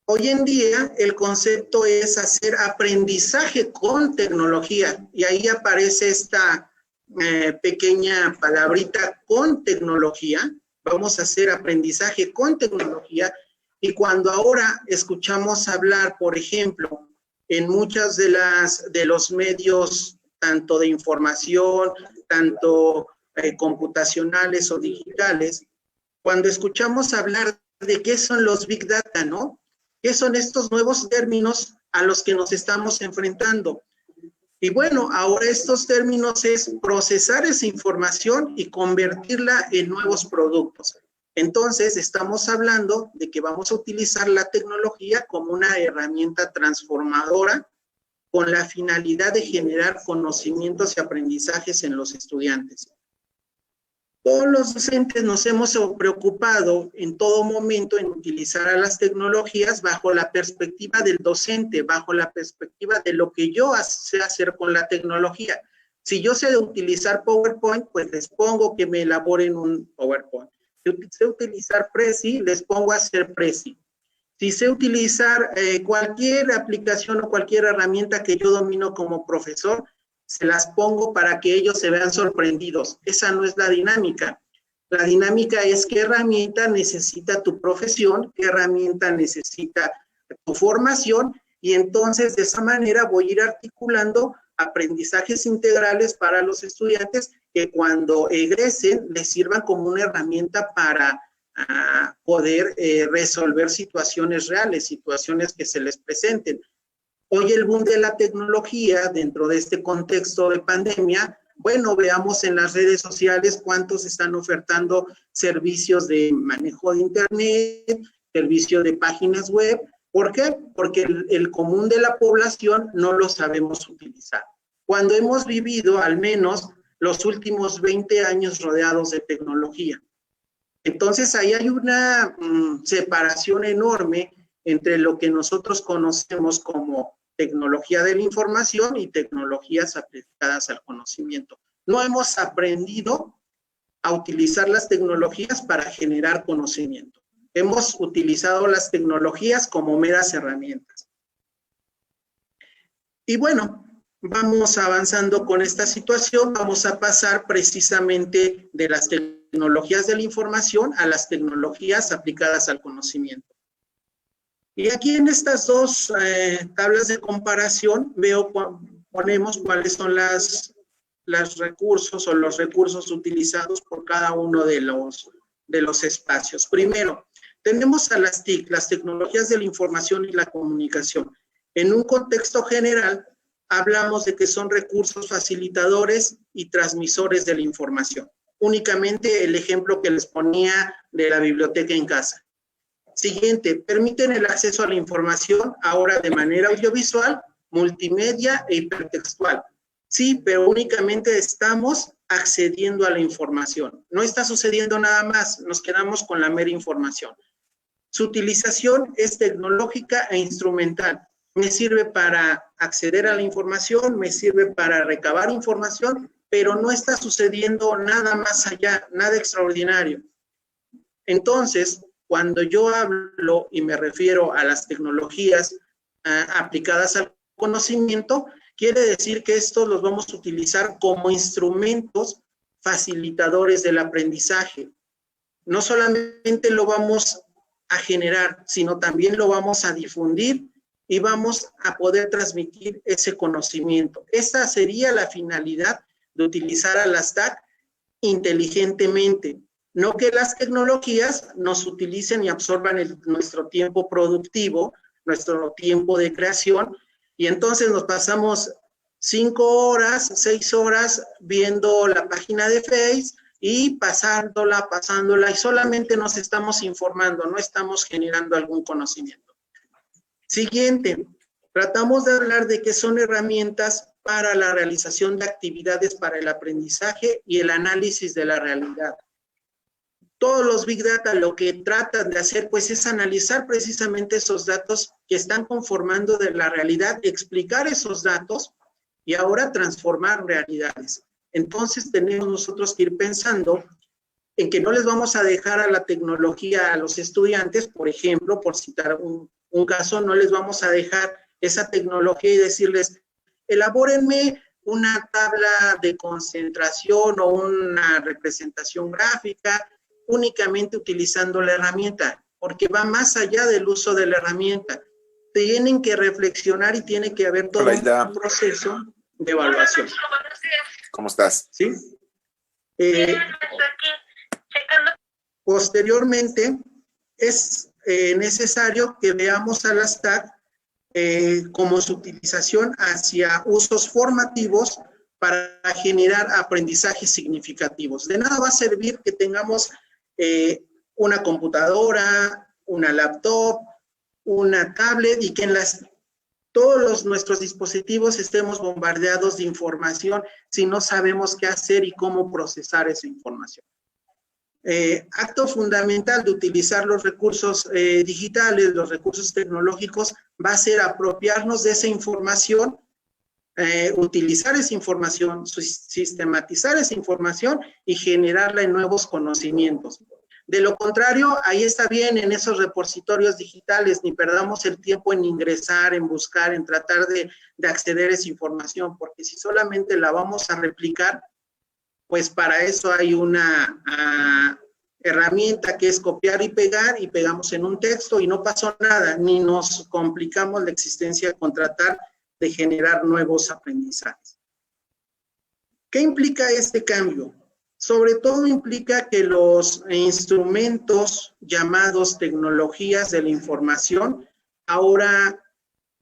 Hoy en día el concepto es hacer aprendizaje con tecnología, y ahí aparece esta pequeña palabrita, con tecnología. Vamos a hacer aprendizaje con tecnología, y cuando ahora escuchamos hablar, por ejemplo, en muchos de los medios, tanto de información, tanto computacionales o digitales, cuando escuchamos hablar de qué son los Big Data, ¿no? ¿Qué son estos nuevos términos a los que nos estamos enfrentando? Y bueno, ahora estos términos es procesar esa información y convertirla en nuevos productos. Entonces, estamos hablando de que vamos a utilizar la tecnología como una herramienta transformadora con la finalidad de generar conocimientos y aprendizajes en los estudiantes. Todos los docentes nos hemos preocupado en todo momento en utilizar a las tecnologías bajo la perspectiva del docente, bajo la perspectiva de lo que yo sé hacer con la tecnología. Si yo sé utilizar PowerPoint, pues les pongo que me elaboren un PowerPoint. Si sé utilizar Prezi, les pongo a hacer Prezi. Si sé utilizar cualquier aplicación o cualquier herramienta que yo domino como profesor, se las pongo para que ellos se vean sorprendidos. Esa no es la dinámica. La dinámica es qué herramienta necesita tu profesión, qué herramienta necesita tu formación, y entonces de esa manera voy a ir articulando aprendizajes integrales para los estudiantes que cuando egresen les sirvan como una herramienta para poder resolver situaciones reales, situaciones que se les presenten. Hoy el boom de la tecnología dentro de este contexto de pandemia, bueno, veamos en las redes sociales cuántos están ofertando servicios de manejo de internet, servicios de páginas web. ¿Por qué? Porque el común de la población no lo sabemos utilizar. Cuando hemos vivido al menos los últimos 20 años rodeados de tecnología. Entonces ahí hay una separación enorme entre lo que nosotros conocemos como tecnología de la información y tecnologías aplicadas al conocimiento. No hemos aprendido a utilizar las tecnologías para generar conocimiento. Hemos utilizado las tecnologías como meras herramientas. Y bueno, vamos avanzando con esta situación. Vamos a pasar precisamente de las tecnologías de la información a las tecnologías aplicadas al conocimiento. Y aquí en estas dos tablas de comparación ponemos cuáles son los recursos o los recursos utilizados por cada uno de los espacios. Primero, tenemos a las TIC, las tecnologías de la información y la comunicación. En un contexto general, hablamos de que son recursos facilitadores y transmisores de la información. únicamente el ejemplo que les ponía de la biblioteca en casa. Siguiente, permiten el acceso a la información ahora de manera audiovisual, multimedia e hipertextual. Sí, pero únicamente estamos accediendo a la información. No está sucediendo nada más, nos quedamos con la mera información. Su utilización es tecnológica e instrumental. Me sirve para acceder a la información, me sirve para recabar información, pero no está sucediendo nada más allá, nada extraordinario. Entonces, cuando yo hablo y me refiero a las tecnologías aplicadas al conocimiento, quiere decir que estos los vamos a utilizar como instrumentos facilitadores del aprendizaje. No solamente lo vamos a generar, sino también lo vamos a difundir y vamos a poder transmitir ese conocimiento. Esta sería la finalidad de utilizar a las TAC inteligentemente. No que las tecnologías nos utilicen y absorban nuestro tiempo productivo, nuestro tiempo de creación, y entonces nos pasamos 5 horas, 6 horas viendo la página de Face y pasándola, y solamente nos estamos informando, no estamos generando algún conocimiento. Siguiente, tratamos de hablar de qué son herramientas para la realización de actividades para el aprendizaje y el análisis de la realidad. Todos los Big Data lo que tratan de hacer pues es analizar precisamente esos datos que están conformando de la realidad, explicar esos datos y ahora transformar realidades. Entonces tenemos nosotros que ir pensando en que no les vamos a dejar a la tecnología a los estudiantes, por ejemplo, por citar un caso, no les vamos a dejar esa tecnología y decirles, elabórenme una tabla de concentración o una representación gráfica únicamente utilizando la herramienta, porque va más allá del uso de la herramienta. Tienen que reflexionar y tiene que haber todo un proceso de evaluación. ¿Cómo estás? ¿Sí? Posteriormente, es necesario que veamos a las TAC como su utilización hacia usos formativos para generar aprendizajes significativos. De nada va a servir que tengamos una computadora, una laptop, una tablet y que en todos nuestros dispositivos estemos bombardeados de información si no sabemos qué hacer y cómo procesar esa información. Acto fundamental de utilizar los recursos digitales, los recursos tecnológicos, va a ser apropiarnos de esa información, utilizar esa información, sistematizar esa información y generarla en nuevos conocimientos. De lo contrario, ahí está bien en esos repositorios digitales, ni perdamos el tiempo en ingresar, en buscar, en tratar de acceder a esa información, porque si solamente la vamos a replicar, pues para eso hay una herramienta que es copiar y pegamos en un texto y no pasó nada, ni nos complicamos la existencia con tratar de generar nuevos aprendizajes. ¿Qué implica este cambio? Sobre todo implica que los instrumentos llamados tecnologías de la información ahora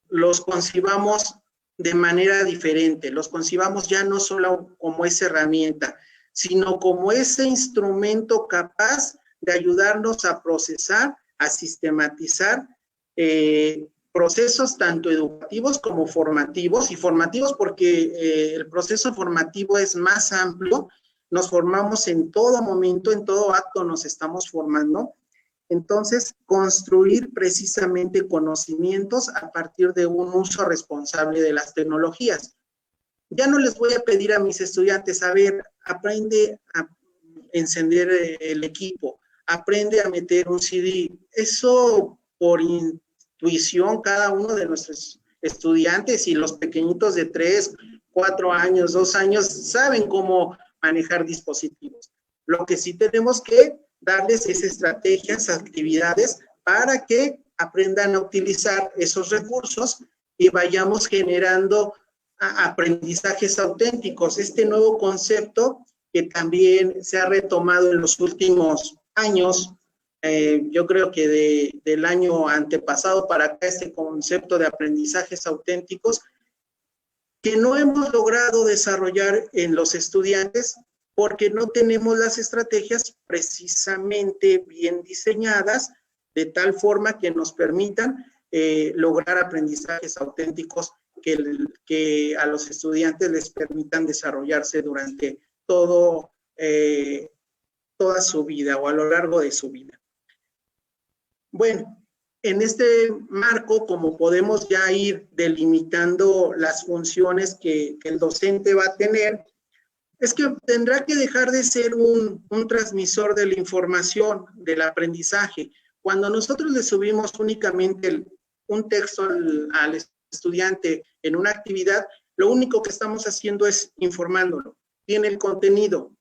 los concibamos de manera diferente, los concibamos ya no solo como esa herramienta, sino como ese instrumento capaz de ayudarnos a procesar, a sistematizar procesos tanto educativos como formativos, y formativos porque el proceso formativo es más amplio, nos formamos en todo momento, en todo acto nos estamos formando. Entonces, construir precisamente conocimientos a partir de un uso responsable de las tecnologías. Ya no les voy a pedir a mis estudiantes, a ver, aprende a encender el equipo, aprende a meter un CD. Eso por intuición, cada uno de nuestros estudiantes y los pequeñitos de 3, 4 años, 2 años, saben cómo manejar dispositivos. Lo que sí tenemos que darles es estrategias, actividades para que aprendan a utilizar esos recursos y vayamos generando aprendizajes auténticos. Este nuevo concepto que también se ha retomado en los últimos años, yo creo que del año antepasado para acá, este concepto de aprendizajes auténticos, que no hemos logrado desarrollar en los estudiantes porque no tenemos las estrategias precisamente bien diseñadas de tal forma que nos permitan lograr aprendizajes auténticos que a los estudiantes les permitan desarrollarse durante toda su vida o a lo largo de su vida. Bueno, en este marco, como podemos ya ir delimitando las funciones que el docente va a tener, es que tendrá que dejar de ser un transmisor de la información, del aprendizaje. Cuando nosotros le subimos únicamente un texto al estudiante en una actividad, lo único que estamos haciendo es informándolo. Tiene el contenido.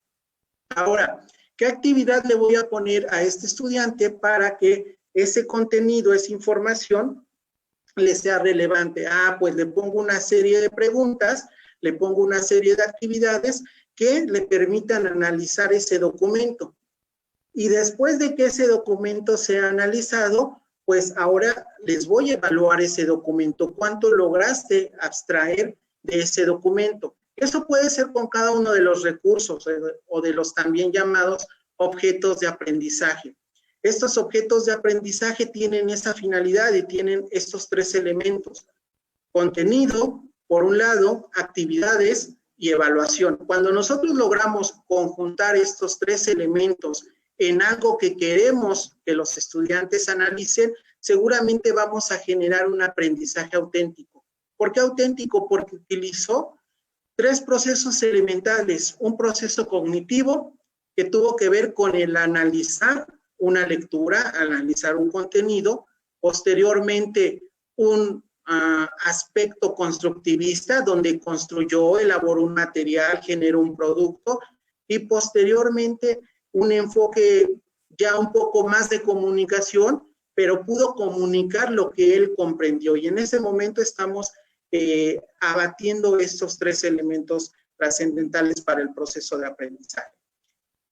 Ahora, ¿qué actividad le voy a poner a este estudiante para que ese contenido, esa información, le sea relevante? Pues le pongo una serie de preguntas, le pongo una serie de actividades que le permitan analizar ese documento. Y después de que ese documento sea analizado, pues ahora les voy a evaluar ese documento. ¿Cuánto lograste abstraer de ese documento? Eso puede ser con cada uno de los recursos o de los también llamados objetos de aprendizaje. Estos objetos de aprendizaje tienen esa finalidad y tienen estos tres elementos: contenido, por un lado, actividades y evaluación. Cuando nosotros logramos conjuntar estos tres elementos en algo que queremos que los estudiantes analicen, seguramente vamos a generar un aprendizaje auténtico. ¿Por qué auténtico? Porque utilizó tres procesos elementales: un proceso cognitivo que tuvo que ver con el analizar una lectura, analizar un contenido, posteriormente un aspecto constructivista, donde construyó, elaboró un material, generó un producto, y posteriormente un enfoque ya un poco más de comunicación, pero pudo comunicar lo que él comprendió. Y en ese momento estamos abatiendo estos tres elementos trascendentales para el proceso de aprendizaje.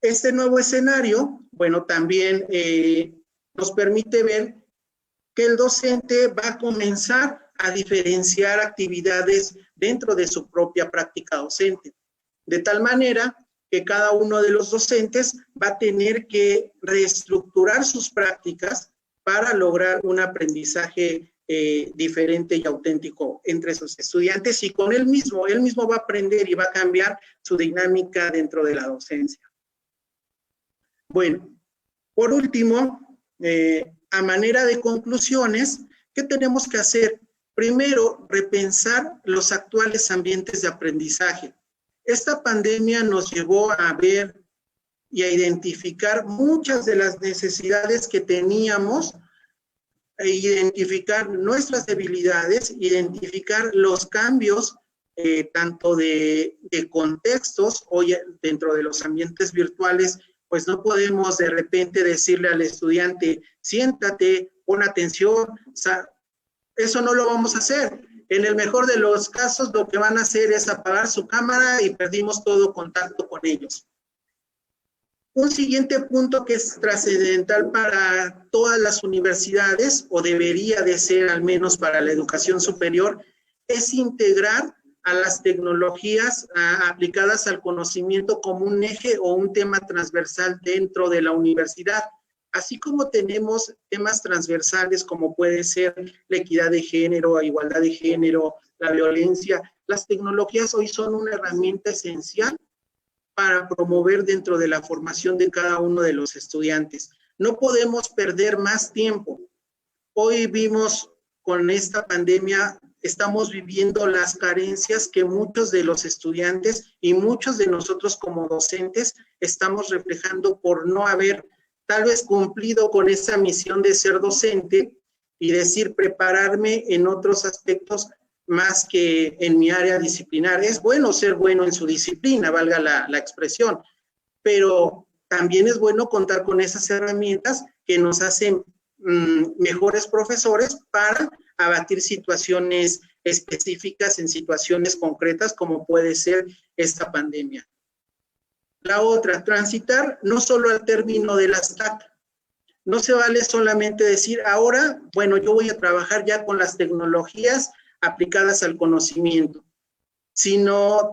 Este nuevo escenario, bueno, también nos permite ver que el docente va a comenzar a diferenciar actividades dentro de su propia práctica docente, de tal manera que cada uno de los docentes va a tener que reestructurar sus prácticas para lograr un aprendizaje diferente y auténtico entre sus estudiantes, y con él mismo va a aprender y va a cambiar su dinámica dentro de la docencia. Bueno, por último, a manera de conclusiones, ¿qué tenemos que hacer? Primero, repensar los actuales ambientes de aprendizaje. Esta pandemia nos llevó a ver y a identificar muchas de las necesidades que teníamos, e identificar nuestras debilidades, identificar los cambios tanto de contextos. Hoy dentro de los ambientes virtuales, pues no podemos de repente decirle al estudiante, siéntate, pon atención. O sea, eso no lo vamos a hacer. En el mejor de los casos, lo que van a hacer es apagar su cámara y perdimos todo contacto con ellos. Un siguiente punto que es trascendental para todas las universidades, o debería de ser al menos para la educación superior, es integrar a las tecnologías aplicadas al conocimiento como un eje o un tema transversal dentro de la universidad. Así como tenemos temas transversales como puede ser la equidad de género, la igualdad de género, la violencia, las tecnologías hoy son una herramienta esencial para promover dentro de la formación de cada uno de los estudiantes. No podemos perder más tiempo. Hoy vimos con esta pandemia, estamos viviendo las carencias que muchos de los estudiantes y muchos de nosotros como docentes estamos reflejando por no haber tal vez cumplido con esa misión de ser docente y decir prepararme en otros aspectos más que en mi área disciplinar. Es bueno ser bueno en su disciplina, valga la expresión, pero también es bueno contar con esas herramientas que nos hacen mejores profesores para abatir situaciones específicas en situaciones concretas como puede ser esta pandemia. La otra, transitar no solo al término de las TAC. No se vale solamente decir, ahora, bueno, yo voy a trabajar ya con las tecnologías aplicadas al conocimiento, sino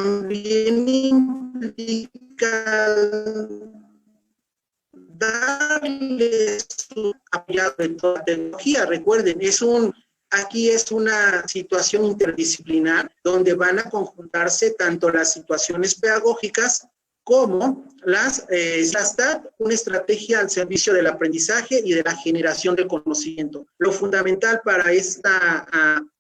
también implica darles su apoyo de toda tecnología. Recuerden, aquí es una situación interdisciplinar donde van a conjuntarse tanto las situaciones pedagógicas como las TAC, una estrategia al servicio del aprendizaje y de la generación del conocimiento. Lo fundamental para esta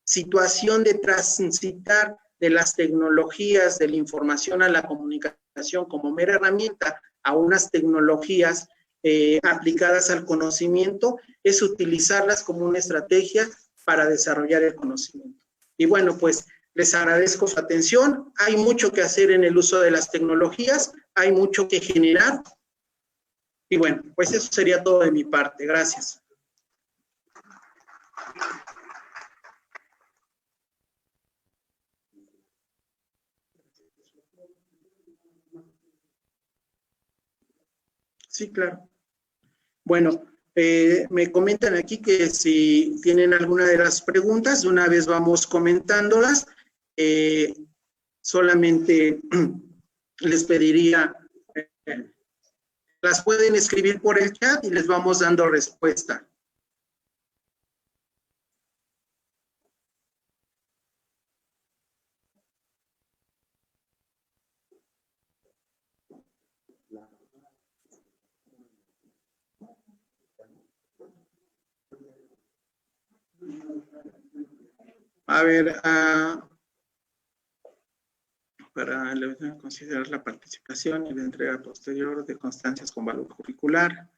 situación de transitar de las tecnologías de la información a la comunicación como mera herramienta a unas tecnologías aplicadas al conocimiento es utilizarlas como una estrategia para desarrollar el conocimiento. Y bueno, pues les agradezco su atención. Hay mucho que hacer en el uso de las tecnologías, hay mucho que generar. Y bueno, pues eso sería todo de mi parte. Gracias. Sí, claro. Bueno, me comentan aquí que si tienen alguna de las preguntas, de una vez vamos comentándolas. Solamente les pediría, las pueden escribir por el chat y les vamos dando respuesta. A ver, para considerar la participación y la entrega posterior de constancias con valor curricular.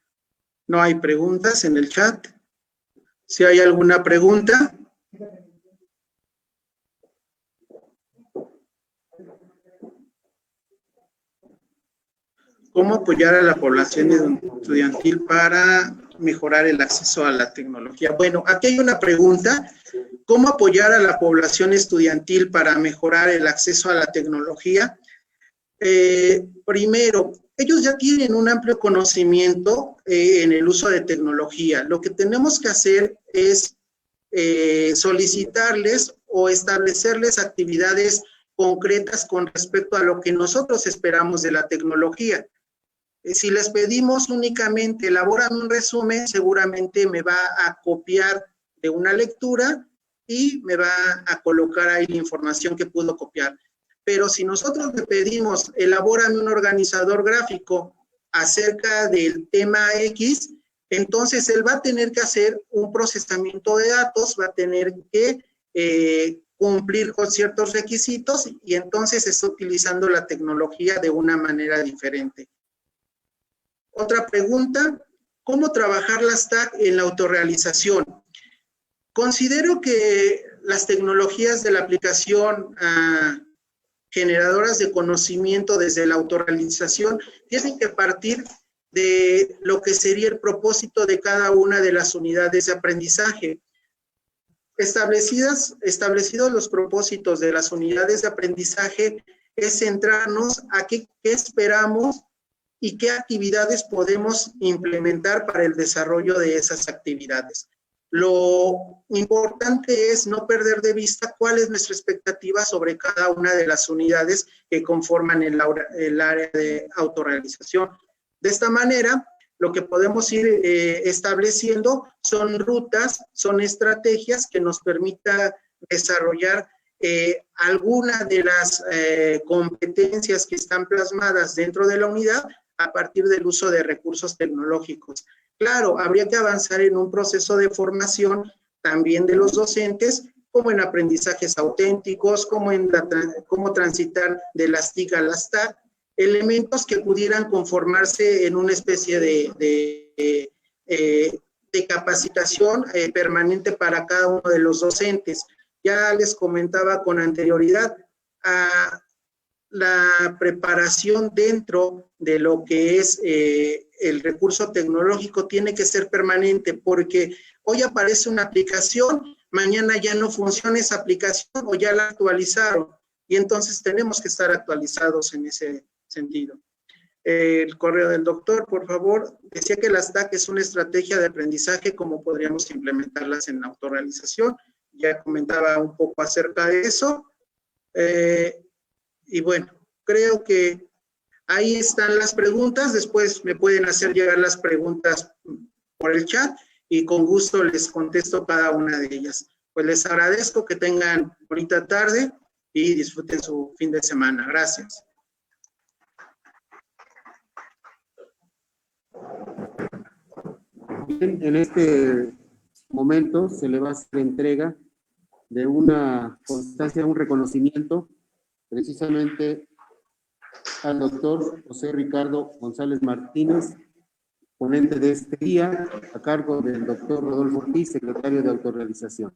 No hay preguntas en el chat. Si hay alguna pregunta. ¿Cómo apoyar a la población estudiantil para mejorar el acceso a la tecnología? Bueno, aquí hay una pregunta. ¿Cómo apoyar a la población estudiantil para mejorar el acceso a la tecnología? Primero, ellos ya tienen un amplio conocimiento en el uso de tecnología. Lo que tenemos que hacer es solicitarles o establecerles actividades concretas con respecto a lo que nosotros esperamos de la tecnología. Si les pedimos únicamente elaboran un resumen, seguramente me va a copiar de una lectura y me va a colocar ahí la información que pudo copiar. Pero si nosotros le pedimos, elaboran un organizador gráfico acerca del tema X, entonces él va a tener que hacer un procesamiento de datos, va a tener que cumplir con ciertos requisitos y entonces está utilizando la tecnología de una manera diferente. Otra pregunta, ¿cómo trabajar las TAC en la autorrealización? Considero que las tecnologías de la aplicación generadoras de conocimiento desde la autorrealización tienen que partir de lo que sería el propósito de cada una de las unidades de aprendizaje. Establecidos los propósitos de las unidades de aprendizaje, es centrarnos a qué esperamos y qué actividades podemos implementar para el desarrollo de esas actividades. Lo importante es no perder de vista cuál es nuestra expectativa sobre cada una de las unidades que conforman el área de autorrealización. De esta manera, lo que podemos ir estableciendo son rutas, son estrategias que nos permita desarrollar alguna de las competencias que están plasmadas dentro de la unidad a partir del uso de recursos tecnológicos. Claro, habría que avanzar en un proceso de formación también de los docentes, como en aprendizajes auténticos, como en cómo transitar de las TIC a las TAC, elementos que pudieran conformarse en una especie de capacitación permanente para cada uno de los docentes. Ya les comentaba con anterioridad, la preparación dentro de lo que es el recurso tecnológico tiene que ser permanente, porque hoy aparece una aplicación, mañana ya no funciona esa aplicación o ya la actualizaron, y entonces tenemos que estar actualizados en ese sentido. El correo del doctor, por favor, decía que las TAC es una estrategia de aprendizaje, ¿cómo podríamos implementarlas en la autorrealización? Ya comentaba un poco acerca de eso. Y bueno, creo que ahí están las preguntas. Después me pueden hacer llegar las preguntas por el chat y con gusto les contesto cada una de ellas. Pues les agradezco, que tengan bonita tarde y disfruten su fin de semana. Gracias. Bien, en este momento se le va a hacer entrega de una constancia, un reconocimiento, precisamente al doctor José Ricardo González Martínez, ponente de este día, a cargo del doctor Rodolfo Ortiz, secretario de Autorrealización.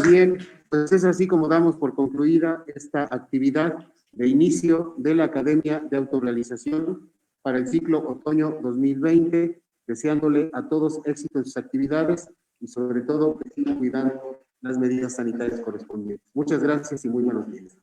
Bien, pues es así como damos por concluida esta actividad de inicio de la Academia de Autorrealización para el ciclo otoño 2020, deseándole a todos éxito en sus actividades y sobre todo que sigan cuidando las medidas sanitarias correspondientes. Muchas gracias y muy buenos días.